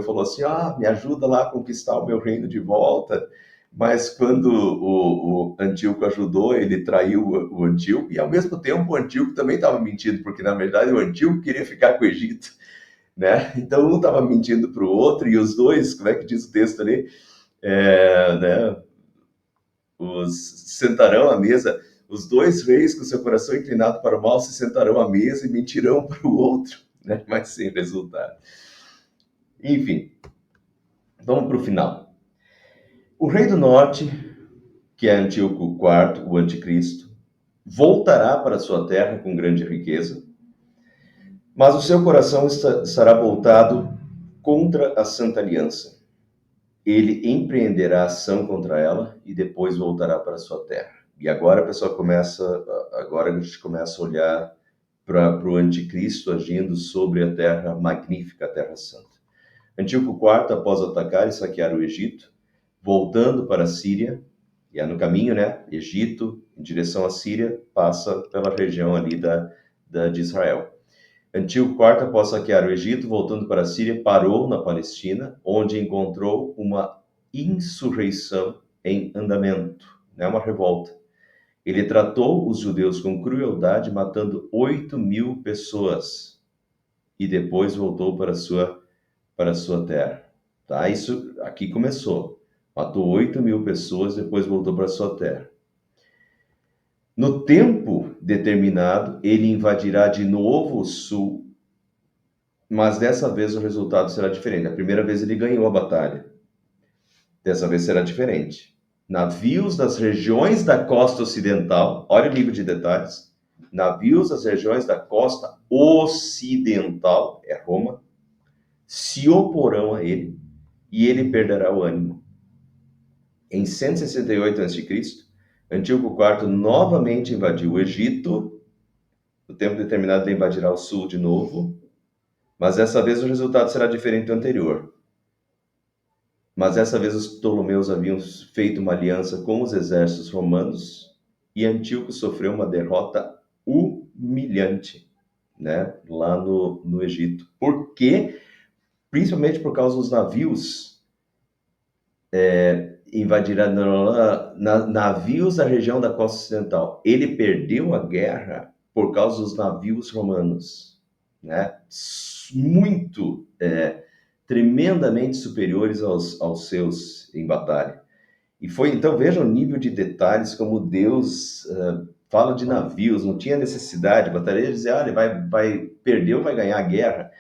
falou assim, me ajuda lá a conquistar o meu reino de volta. Mas quando o Antíoco ajudou, ele traiu o Antíoco, e ao mesmo tempo o Antíoco também estava mentindo, porque na verdade o Antíoco queria ficar com o Egito, né? Então um estava mentindo para o outro, e os dois, como é que diz o texto ali? Os sentarão à mesa, os dois reis com seu coração inclinado para o mal se sentarão à mesa e mentirão para o outro, né? Mas sem resultado. Enfim, vamos para o final. O rei do norte, que é Antíoco IV, o anticristo, voltará para sua terra com grande riqueza, mas o seu coração estará voltado contra a Santa Aliança. Ele empreenderá ação contra ela e depois voltará para sua terra. E agora, pessoal, agora a gente começa a olhar para o anticristo agindo sobre a terra magnífica, a terra santa. Antíoco IV, após atacar e saquear o Egito, voltando para a Síria, e é no caminho, né? Egito, em direção à Síria, passa pela região ali de Israel. Antíoco IV, após saquear o Egito, voltando para a Síria, parou na Palestina, onde encontrou uma insurreição em andamento, né? Uma revolta. Ele tratou os judeus com crueldade, matando 8.000 pessoas, e depois voltou para a sua terra. Tá? Isso aqui começou. Matou 8.000 pessoas, depois voltou para a sua terra. No tempo determinado, ele invadirá de novo o sul, mas dessa vez o resultado será diferente. A primeira vez ele ganhou a batalha. Dessa vez será diferente. Navios das regiões da costa ocidental, olha o nível de detalhes. Navios das regiões da costa ocidental, é Roma, se oporão a ele e ele perderá o ânimo. Em 168 a.C., Antíoco IV novamente invadiu o Egito. No tempo determinado ele invadirá o sul de novo, mas dessa vez o resultado será diferente do anterior. Mas dessa vez os Ptolomeus haviam feito uma aliança com os exércitos romanos e Antíoco sofreu uma derrota humilhante, né, lá no Egito. Por quê? Principalmente por causa dos navios invadirão navios da região da costa ocidental. Ele perdeu a guerra por causa dos navios romanos, né? Muito tremendamente superiores aos seus em batalha. E foi, então, veja o nível de detalhes como Deus fala de navios, não tinha necessidade, batalha dizer, ele vai perder ou vai ganhar a guerra.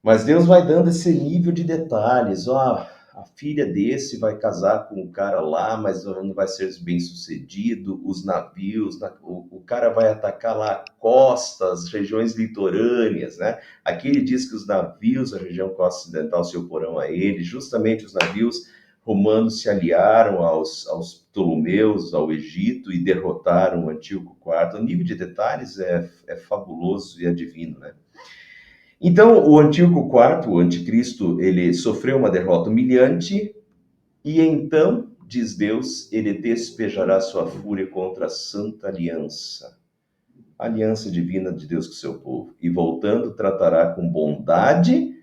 Mas Deus vai dando esse nível de detalhes, a filha desse vai casar com o cara lá, mas não vai ser bem sucedido, os navios, o cara vai atacar lá costas, regiões litorâneas, né? Aqui ele diz que os navios da região costa ocidental se oporão a ele, justamente os navios romanos se aliaram aos Ptolomeus, ao Egito e derrotaram o Antíoco IV. O nível de detalhes é fabuloso e é divino, né? Então, o Antíoco IV, o anticristo, ele sofreu uma derrota humilhante e então, diz Deus, ele despejará sua fúria contra a Santa Aliança, a aliança divina de Deus com seu povo, e voltando tratará com bondade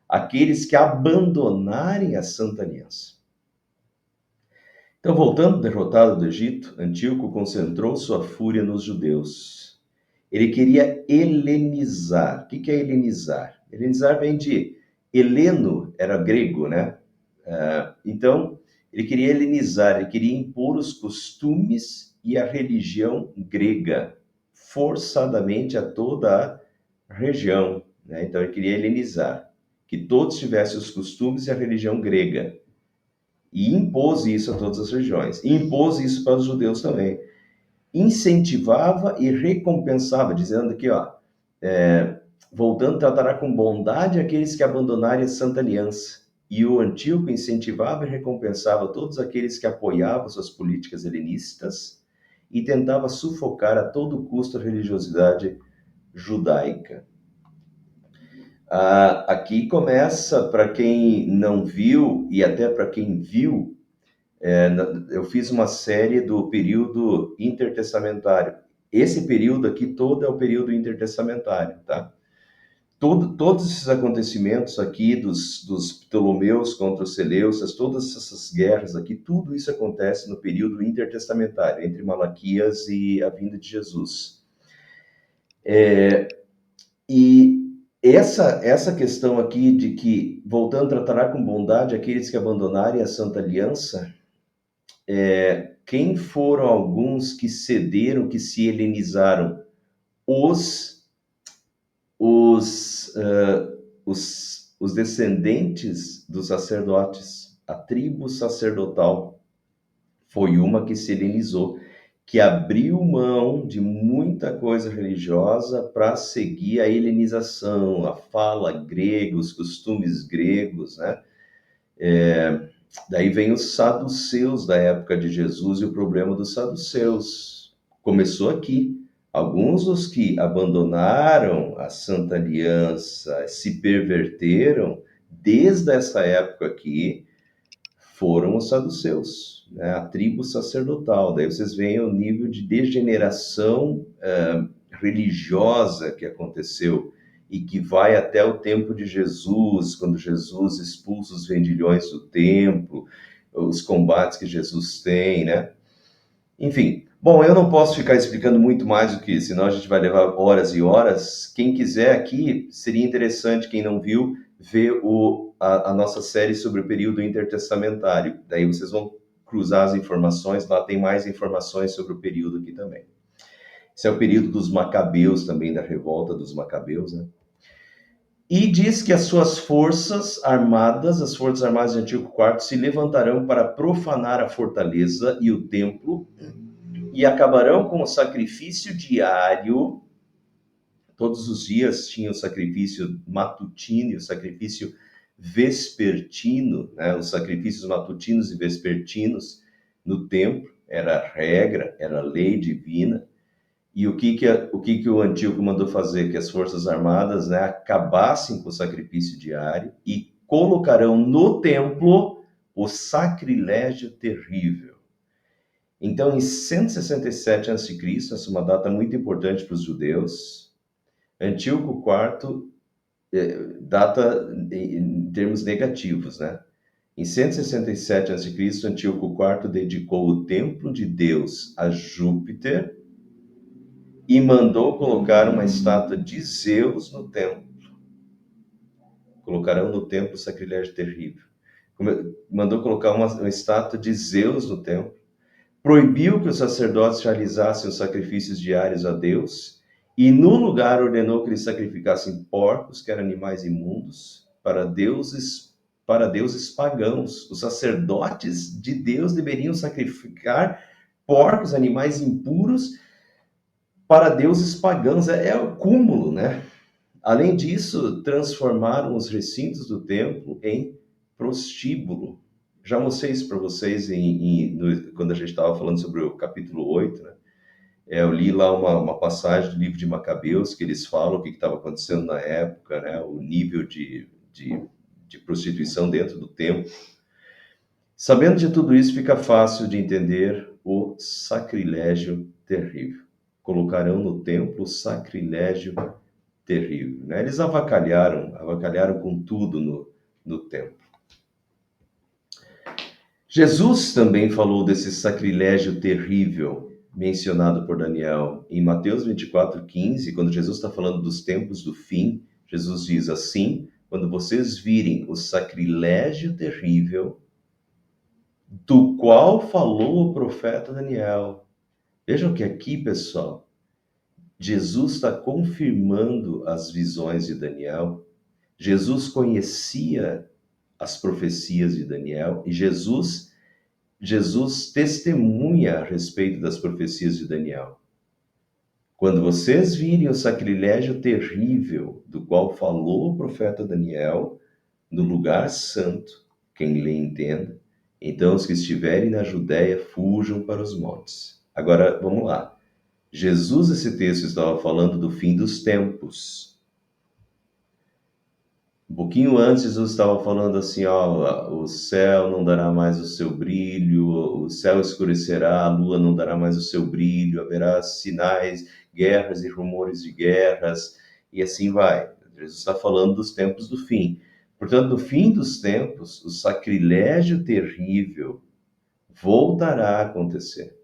aqueles que abandonarem a Santa Aliança. Então, voltando derrotado do Egito, Antíoco concentrou sua fúria nos judeus. Ele queria helenizar. O que é helenizar? Helenizar vem de Heleno, era grego, né? Então, ele queria helenizar, ele queria impor os costumes e a religião grega, forçadamente a toda a região, né? Então, ele queria helenizar, que todos tivessem os costumes e a religião grega. E impôs isso a todas as regiões. E impôs isso para os judeus também. Incentivava e recompensava, dizendo aqui, voltando, tratará com bondade aqueles que abandonarem a Santa Aliança. E o Antíoco incentivava e recompensava todos aqueles que apoiavam suas políticas helenistas e tentava sufocar a todo custo a religiosidade judaica. Aqui começa, para quem não viu e até para quem viu, eu fiz uma série do período intertestamentário. Esse período aqui todo é o período intertestamentário, tá? Todos esses acontecimentos aqui dos Ptolomeus contra os Seleucas, todas essas guerras aqui, tudo isso acontece no período intertestamentário, entre Malaquias e a vinda de Jesus. E essa questão aqui de que, voltando, tratará com bondade aqueles que abandonarem a Santa Aliança, quem foram alguns que cederam, que se helenizaram? Os descendentes dos sacerdotes, a tribo sacerdotal, foi uma que se helenizou, que abriu mão de muita coisa religiosa para seguir a helenização, a fala grega, os costumes gregos, né? Daí vem os saduceus da época de Jesus e o problema dos saduceus. Começou aqui. Alguns dos que abandonaram a Santa Aliança, se perverteram, desde essa época aqui, foram os saduceus, né? A tribo sacerdotal. Daí vocês veem o nível de degeneração religiosa que aconteceu e que vai até o tempo de Jesus, quando Jesus expulsa os vendilhões do templo, os combates que Jesus tem, né? Enfim, bom, eu não posso ficar explicando muito mais do que isso, senão a gente vai levar horas e horas. Quem quiser aqui, seria interessante, quem não viu, ver a nossa série sobre o período intertestamentário. Daí vocês vão cruzar as informações, lá tem mais informações sobre o período aqui também. Esse é o período dos Macabeus também, da revolta dos Macabeus, né? E diz que as suas forças armadas, as forças armadas de Antíoco IV, se levantarão para profanar a fortaleza e o templo e acabarão com o sacrifício diário. Todos os dias tinha o sacrifício matutino e o sacrifício vespertino, né? Os sacrifícios matutinos e vespertinos no templo, era regra, era lei divina. E o que o Antíoco mandou fazer? Que as forças armadas, né, acabassem com o sacrifício diário e colocarão no templo o sacrilégio terrível. Então, em 167 a.C., essa é uma data muito importante para os judeus, Antíoco IV data em termos negativos, né? Em 167 a.C., Antíoco IV dedicou o templo de Deus a Júpiter e mandou colocar uma estátua de Zeus no templo. Colocarão no templo o sacrilégio terrível. Mandou colocar uma estátua de Zeus no templo. Proibiu que os sacerdotes realizassem os sacrifícios diários a Deus e, no lugar, ordenou que eles sacrificassem porcos, que eram animais imundos, para deuses pagãos. Os sacerdotes de Deus deveriam sacrificar porcos, animais impuros, para deuses pagãos. É o cúmulo, né? Além disso, transformaram os recintos do templo em prostíbulo. Já mostrei isso para vocês quando a gente estava falando sobre o capítulo 8, né? Eu li lá uma passagem do livro de Macabeus, que eles falam o que estava acontecendo na época, né? O nível de prostituição dentro do templo. Sabendo de tudo isso, fica fácil de entender o sacrilégio terrível. Colocarão no templo o sacrilégio terrível, né? Eles avacalharam com tudo no templo. Jesus também falou desse sacrilégio terrível mencionado por Daniel em Mateus 24:15, quando Jesus está falando dos tempos do fim. Jesus diz assim: quando vocês virem o sacrilégio terrível do qual falou o profeta Daniel. Vejam que aqui, pessoal, Jesus está confirmando as visões de Daniel. Jesus conhecia as profecias de Daniel e Jesus testemunha a respeito das profecias de Daniel. Quando vocês virem o sacrilégio terrível do qual falou o profeta Daniel no lugar santo, quem lê entenda, então os que estiverem na Judéia fujam para os montes. Agora, vamos lá. Jesus, esse texto estava falando do fim dos tempos. Um pouquinho antes, Jesus estava falando assim, ó, o céu não dará mais o seu brilho, o céu escurecerá, a lua não dará mais o seu brilho, haverá sinais, guerras e rumores de guerras, e assim vai. Jesus está falando dos tempos do fim. Portanto, no fim dos tempos, o sacrilégio terrível voltará a acontecer,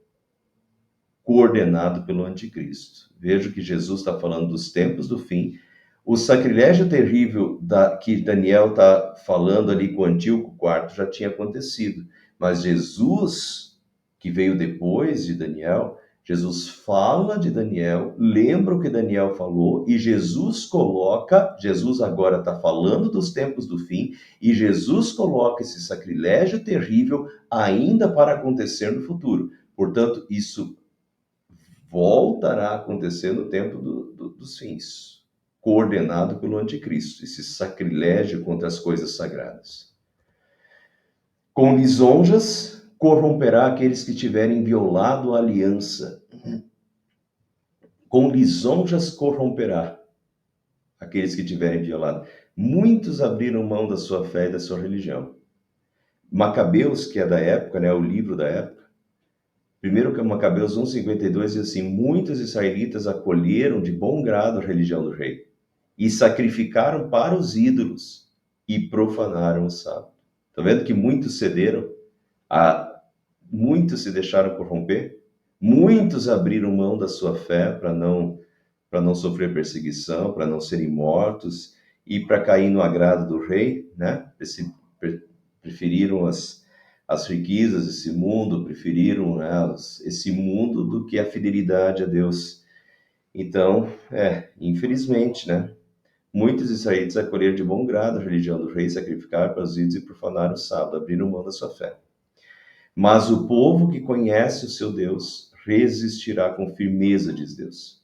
coordenado pelo anticristo. Veja que Jesus está falando dos tempos do fim. O sacrilégio terrível que Daniel está falando ali com Antíoco IV já tinha acontecido. Mas Jesus, que veio depois de Daniel, Jesus fala de Daniel, lembra o que Daniel falou, e Jesus agora está falando dos tempos do fim, e Jesus coloca esse sacrilégio terrível ainda para acontecer no futuro. Portanto, isso voltará a acontecer no tempo dos fins, coordenado pelo anticristo, esse sacrilégio contra as coisas sagradas. Com lisonjas, corromperá aqueles que tiverem violado a aliança. Com lisonjas corromperá aqueles que tiverem violado. Muitos abriram mão da sua fé e da sua religião. Macabeus, que é da época, né, o livro da época, 1 Macabeus 1,52 diz assim: muitos israelitas acolheram de bom grado a religião do rei e sacrificaram para os ídolos e profanaram o sábado. Está vendo que muitos cederam? Muitos se deixaram corromper? Muitos abriram mão da sua fé para não sofrer perseguição, para não serem mortos e para cair no agrado do rei, né? Preferiram as riquezas desse mundo, preferiram, né, esse mundo do que a fidelidade a Deus. Então, infelizmente, né? Muitos israelitas acolheram de bom grado a religião do rei, sacrificaram para os ídolos e profanaram o sábado, abriram mão da sua fé. Mas o povo que conhece o seu Deus resistirá com firmeza, diz Deus.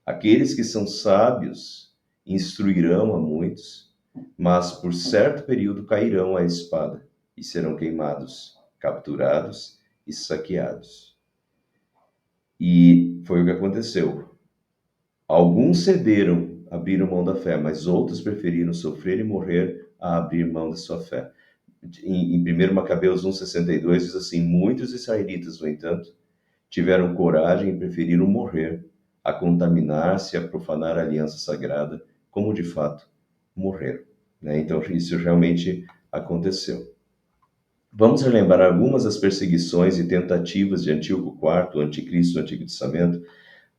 Aqueles que são sábios instruirão a muitos, mas por certo período cairão à espada e serão queimados, capturados e saqueados. E foi o que aconteceu. Alguns cederam, abriram mão da fé, mas outros preferiram sofrer e morrer a abrir mão da sua fé. Em 1 Macabeus 1,62 diz assim: muitos israelitas, no entanto, tiveram coragem e preferiram morrer a contaminar-se, a profanar a aliança sagrada, como de fato morreram. Né? Então, isso realmente aconteceu. Vamos relembrar algumas das perseguições e tentativas de Antíoco IV, o anticristo do Antigo Testamento,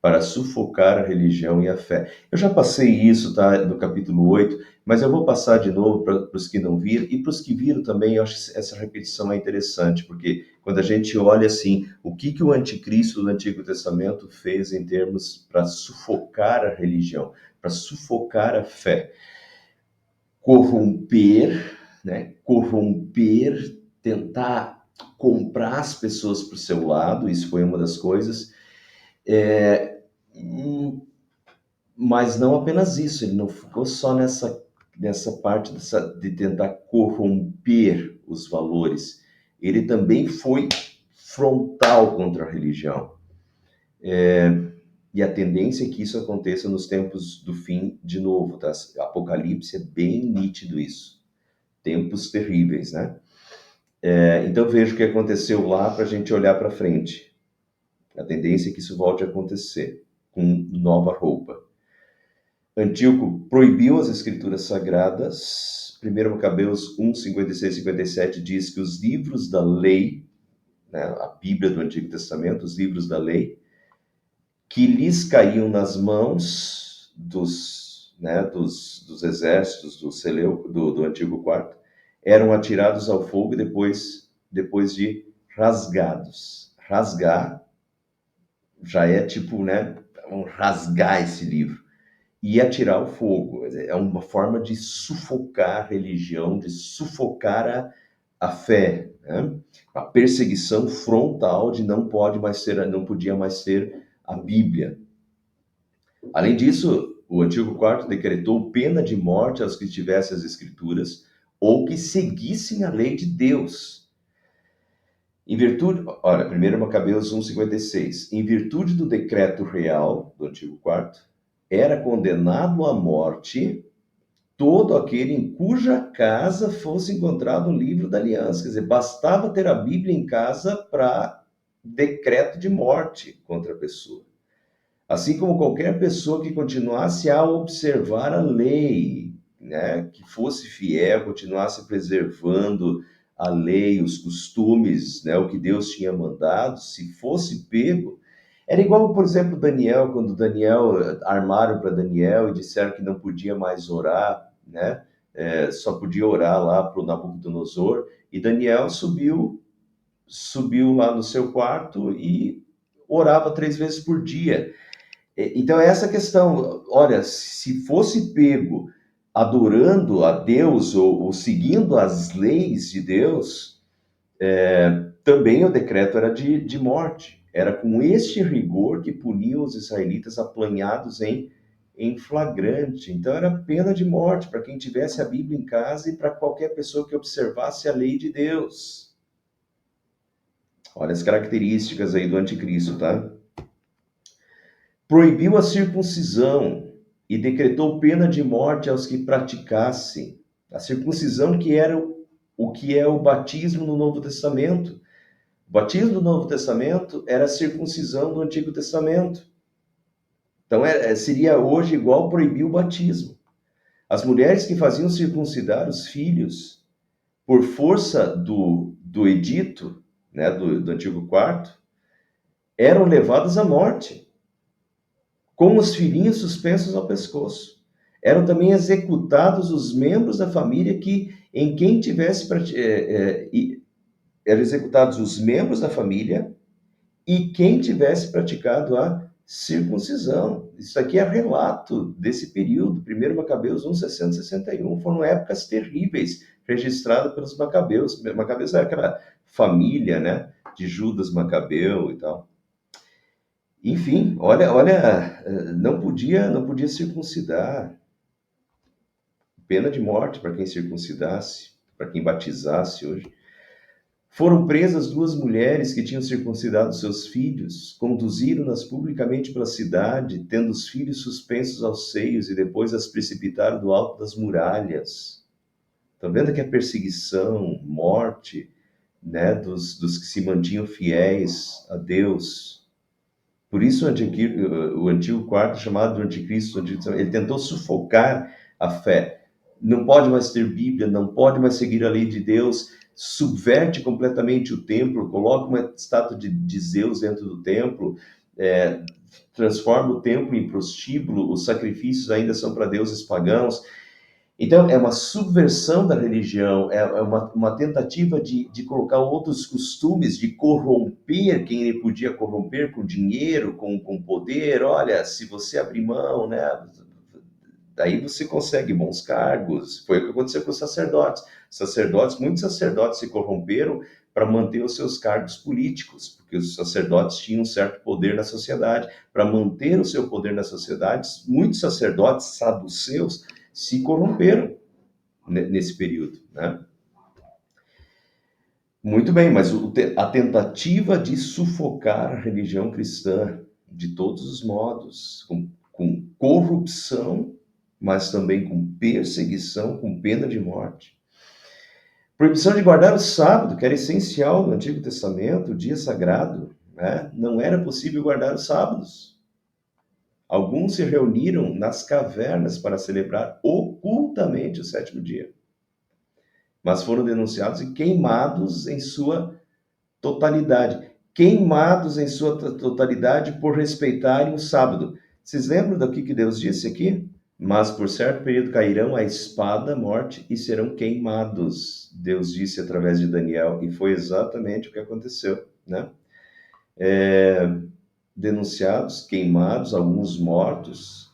para sufocar a religião e a fé. Eu já passei isso, tá, do capítulo 8, mas eu vou passar de novo para os que não viram, e para os que viram também, eu acho que essa repetição é interessante, porque quando a gente olha assim, o que o anticristo do Antigo Testamento fez em termos para sufocar a religião, para sufocar a fé. Corromper, né? Corromper, tentar comprar as pessoas para o seu lado, isso foi uma das coisas. Mas não apenas isso, ele não ficou só nessa parte de tentar corromper os valores, ele também foi frontal contra a religião. E a tendência é que isso aconteça nos tempos do fim de novo, tá? Apocalipse é bem nítido isso. Tempos terríveis, né? Então veja o que aconteceu lá para a gente olhar para frente. A tendência é que isso volte a acontecer com nova roupa. Antíoco proibiu as escrituras sagradas. 1 Macabeus 1, 56 e 57 diz que os livros da lei, né, a Bíblia do Antigo Testamento, os livros da lei, que lhes caíam nas mãos dos exércitos do Antigo Quarto, eram atirados ao fogo e depois de rasgados. Rasgar já é tipo, né, vamos rasgar esse livro. E atirar o fogo. É uma forma de sufocar a religião, de sufocar a fé. Né? A perseguição frontal de não podia mais ser a Bíblia. Além disso, o Antigo Quarto decretou pena de morte aos que tivessem as Escrituras ou que seguissem a lei de Deus. Em virtude, olha, 1 Macabeus 1,56, em virtude do decreto real do Antigo Quarto, era condenado à morte todo aquele em cuja casa fosse encontrado o livro da aliança. Quer dizer, bastava ter a Bíblia em casa para decreto de morte contra a pessoa. Assim como qualquer pessoa que continuasse a observar a lei, né, que fosse fiel, continuasse preservando a lei, os costumes, né, o que Deus tinha mandado, se fosse pego, era igual, por exemplo, Daniel, quando armaram para Daniel e disseram que não podia mais orar, né? Só podia orar lá para o Nabucodonosor, e Daniel subiu lá no seu quarto e orava 3 vezes por dia. Então, é essa questão. Olha, se fosse pego adorando a Deus ou seguindo as leis de Deus, também o decreto era de morte. Era com este rigor que puniam os israelitas apanhados em flagrante. Então, era pena de morte para quem tivesse a Bíblia em casa e para qualquer pessoa que observasse a lei de Deus. Olha as características aí do anticristo, tá? Proibiu a circuncisão e decretou pena de morte aos que praticassem. A circuncisão que era o que é o batismo no Novo Testamento. O batismo do Novo Testamento era a circuncisão do Antigo Testamento. Então, seria hoje igual proibir o batismo. As mulheres que faziam circuncidar os filhos por força do edito, né, do Antigo Quarto, eram levadas à morte, com os filhinhos suspensos ao pescoço. Eram também executados os membros da família em quem tivesse... eram executados os membros da família e quem tivesse praticado a circuncisão. Isso aqui é relato desse período, 1 Macabeus 1, 60, 61. Foram épocas terríveis registradas pelos Macabeus. Macabeus era aquela família, né, de Judas Macabeu e tal. Enfim, olha, não podia circuncidar. Pena de morte para quem circuncidasse, para quem batizasse hoje. Foram presas 2 mulheres que tinham circuncidado seus filhos, conduziram-nas publicamente pela cidade, tendo os filhos suspensos aos seios, e depois as precipitaram do alto das muralhas. Estão vendo que a perseguição, morte, né, dos que se mantinham fiéis a Deus. Por isso o antigo quarto, chamado do anticristo, ele tentou sufocar a fé. Não pode mais ter Bíblia, não pode mais seguir a lei de Deus, subverte completamente o templo, coloca uma estátua de Zeus dentro do templo, transforma o templo em prostíbulo, os sacrifícios ainda são para deuses pagãos. Então, é uma subversão da religião, é uma tentativa de colocar outros costumes, de corromper quem ele podia corromper com dinheiro, com poder. Olha, se você abrir mão, né, daí você consegue bons cargos. Foi o que aconteceu com os sacerdotes. Muitos sacerdotes se corromperam para manter os seus cargos políticos, porque os sacerdotes tinham um certo poder na sociedade. Para manter o seu poder na sociedade, muitos sacerdotes saduceus se corromperam nesse período, né? Muito bem, mas a tentativa de sufocar a religião cristã de todos os modos, com corrupção, mas também com perseguição, com pena de morte. Proibição de guardar o sábado, que era essencial no Antigo Testamento, o dia sagrado, né? Não era possível guardar os sábados. Alguns se reuniram nas cavernas para celebrar ocultamente o 7º dia, mas foram denunciados e queimados em sua totalidade. Queimados em sua totalidade por respeitarem o sábado. Vocês lembram do que Deus disse aqui? Mas por certo período cairão a espada, a morte, e serão queimados. Deus disse através de Daniel, e foi exatamente o que aconteceu, né? Denunciados, queimados, alguns mortos,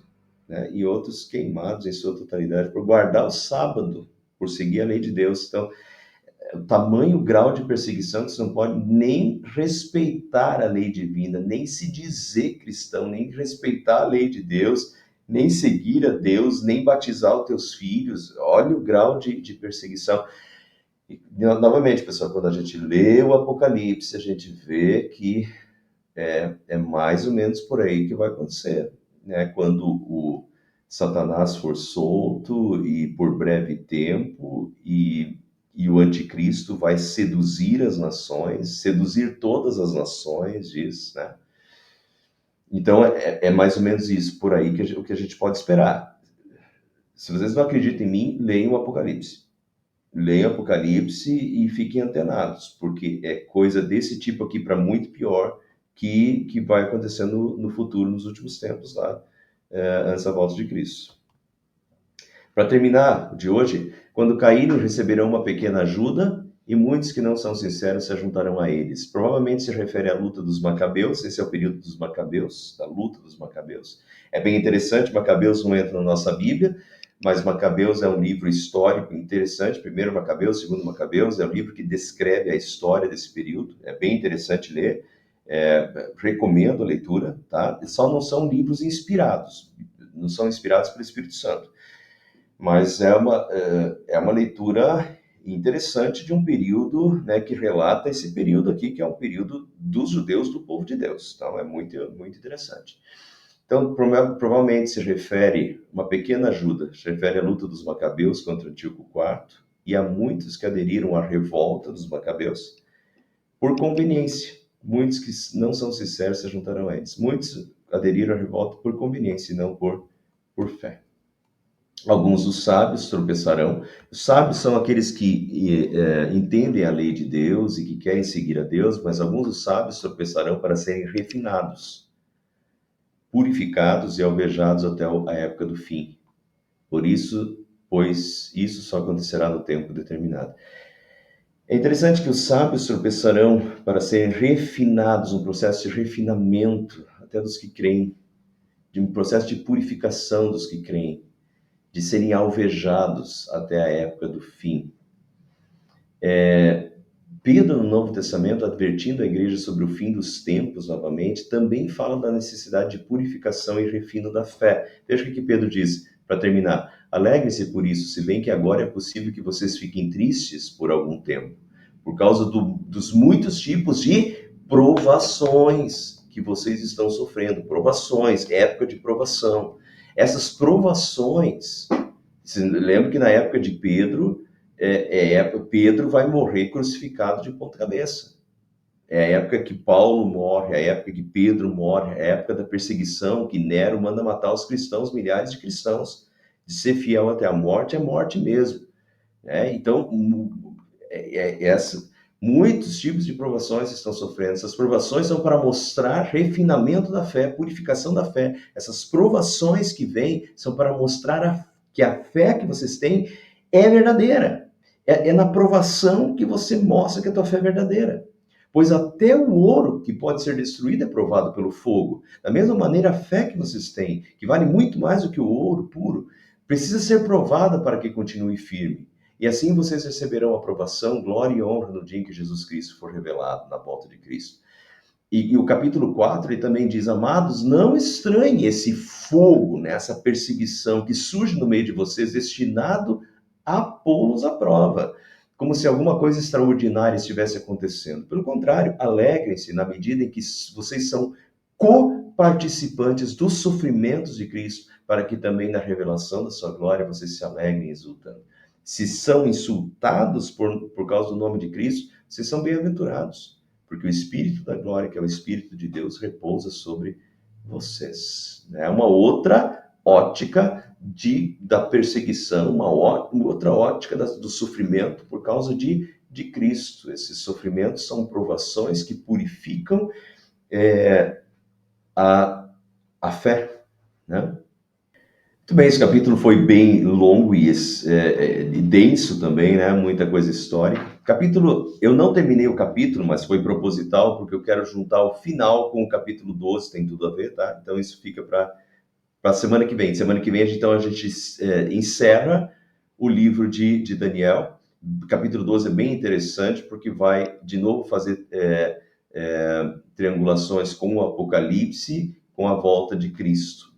né, e outros queimados em sua totalidade por guardar o sábado, por seguir a lei de Deus. Então, o tamanho grau de perseguição que você não pode nem respeitar a lei divina, nem se dizer cristão, nem respeitar a lei de Deus, nem seguir a Deus, nem batizar os teus filhos. Olha o grau de perseguição. E, novamente, pessoal, quando a gente lê o Apocalipse, a gente vê que é mais ou menos por aí que vai acontecer, né? Quando o Satanás for solto e por breve tempo, e o anticristo vai seduzir as nações, seduzir todas as nações, diz, né? Então, é mais ou menos isso, por aí, o que a gente pode esperar. Se vocês não acreditam em mim, leiam o Apocalipse. Leiam o Apocalipse e fiquem antenados, porque é coisa desse tipo aqui para muito pior que vai acontecer no futuro, nos últimos tempos, lá, antes da volta de Cristo. Para terminar de hoje, quando caírem, receberão uma pequena ajuda, e muitos que não são sinceros se juntarão a eles. Provavelmente se refere à luta dos Macabeus, esse é o período dos Macabeus, da luta dos Macabeus. É bem interessante, Macabeus não entra na nossa Bíblia, mas Macabeus é um livro histórico interessante. Primeiro Macabeus, segundo Macabeus, é um livro que descreve a história desse período. É bem interessante ler. Recomendo a leitura, tá? Só não são livros inspirados, não são inspirados pelo Espírito Santo, mas é uma leitura interessante de um período, né, que relata esse período aqui, que é um período dos judeus, do povo de Deus. Então, é muito, muito interessante. Então, provavelmente se refere, uma pequena ajuda, se refere à luta dos Macabeus contra Antíoco IV, e há muitos que aderiram à revolta dos Macabeus por conveniência. Muitos que não são sinceros se juntarão a eles. Muitos aderiram à revolta por conveniência e não por fé. Alguns dos sábios tropeçarão. Os sábios são aqueles que entendem a lei de Deus e que querem seguir a Deus, mas alguns dos sábios tropeçarão para serem refinados, purificados e alvejados até a época do fim. Por isso, pois isso só acontecerá no tempo determinado. É interessante que os sábios tropeçarão para serem refinados, um processo de refinamento até dos que creem, de um processo de purificação dos que creem, de serem alvejados até a época do fim. Pedro, no Novo Testamento, advertindo a igreja sobre o fim dos tempos, novamente, também fala da necessidade de purificação e refino da fé. Veja o que Pedro diz, para terminar. Alegrem-se por isso, se bem que agora é possível que vocês fiquem tristes por algum tempo, por causa dos muitos tipos de provações que vocês estão sofrendo. Provações, época de provação. Essas provações, lembra que na época de Pedro, Pedro vai morrer crucificado de ponta cabeça. É a época que Paulo morre, é a época que Pedro morre, é a época da perseguição, que Nero manda matar os cristãos, milhares de cristãos. De ser fiel até a morte, é morte mesmo. Então, muitos tipos de provações estão sofrendo. Essas provações são para mostrar refinamento da fé, purificação da fé. Essas provações que vêm são para mostrar que a fé que vocês têm é verdadeira. É na provação que você mostra que a tua fé é verdadeira. Pois até o ouro que pode ser destruído é provado pelo fogo. Da mesma maneira, a fé que vocês têm, que vale muito mais do que o ouro puro, precisa ser provada para que continue firme. E assim vocês receberão aprovação, glória e honra no dia em que Jesus Cristo for revelado, na volta de Cristo. E o capítulo 4, ele também diz, amados, não estranhem esse fogo, né, essa perseguição que surge no meio de vocês, destinado a pô-los à prova, como se alguma coisa extraordinária estivesse acontecendo. Pelo contrário, alegrem-se na medida em que vocês são co-participantes dos sofrimentos de Cristo, para que também na revelação da sua glória vocês se alegrem exultando. Se são insultados por causa do nome de Cristo, vocês são bem-aventurados, porque o Espírito da glória, que é o Espírito de Deus, repousa sobre vocês. É uma outra ótica da perseguição, uma outra ótica do sofrimento por causa de Cristo. Esses sofrimentos são provações que purificam a fé, né? Muito bem, esse capítulo foi bem longo e denso também, né? Muita coisa histórica. Eu não terminei o capítulo, mas foi proposital, porque eu quero juntar o final com o capítulo 12, tem tudo a ver, tá? Então isso fica para a semana que vem. Semana que vem, então, a gente encerra o livro de Daniel. O capítulo 12 é bem interessante, porque vai, de novo, fazer triangulações com o Apocalipse, com a volta de Cristo.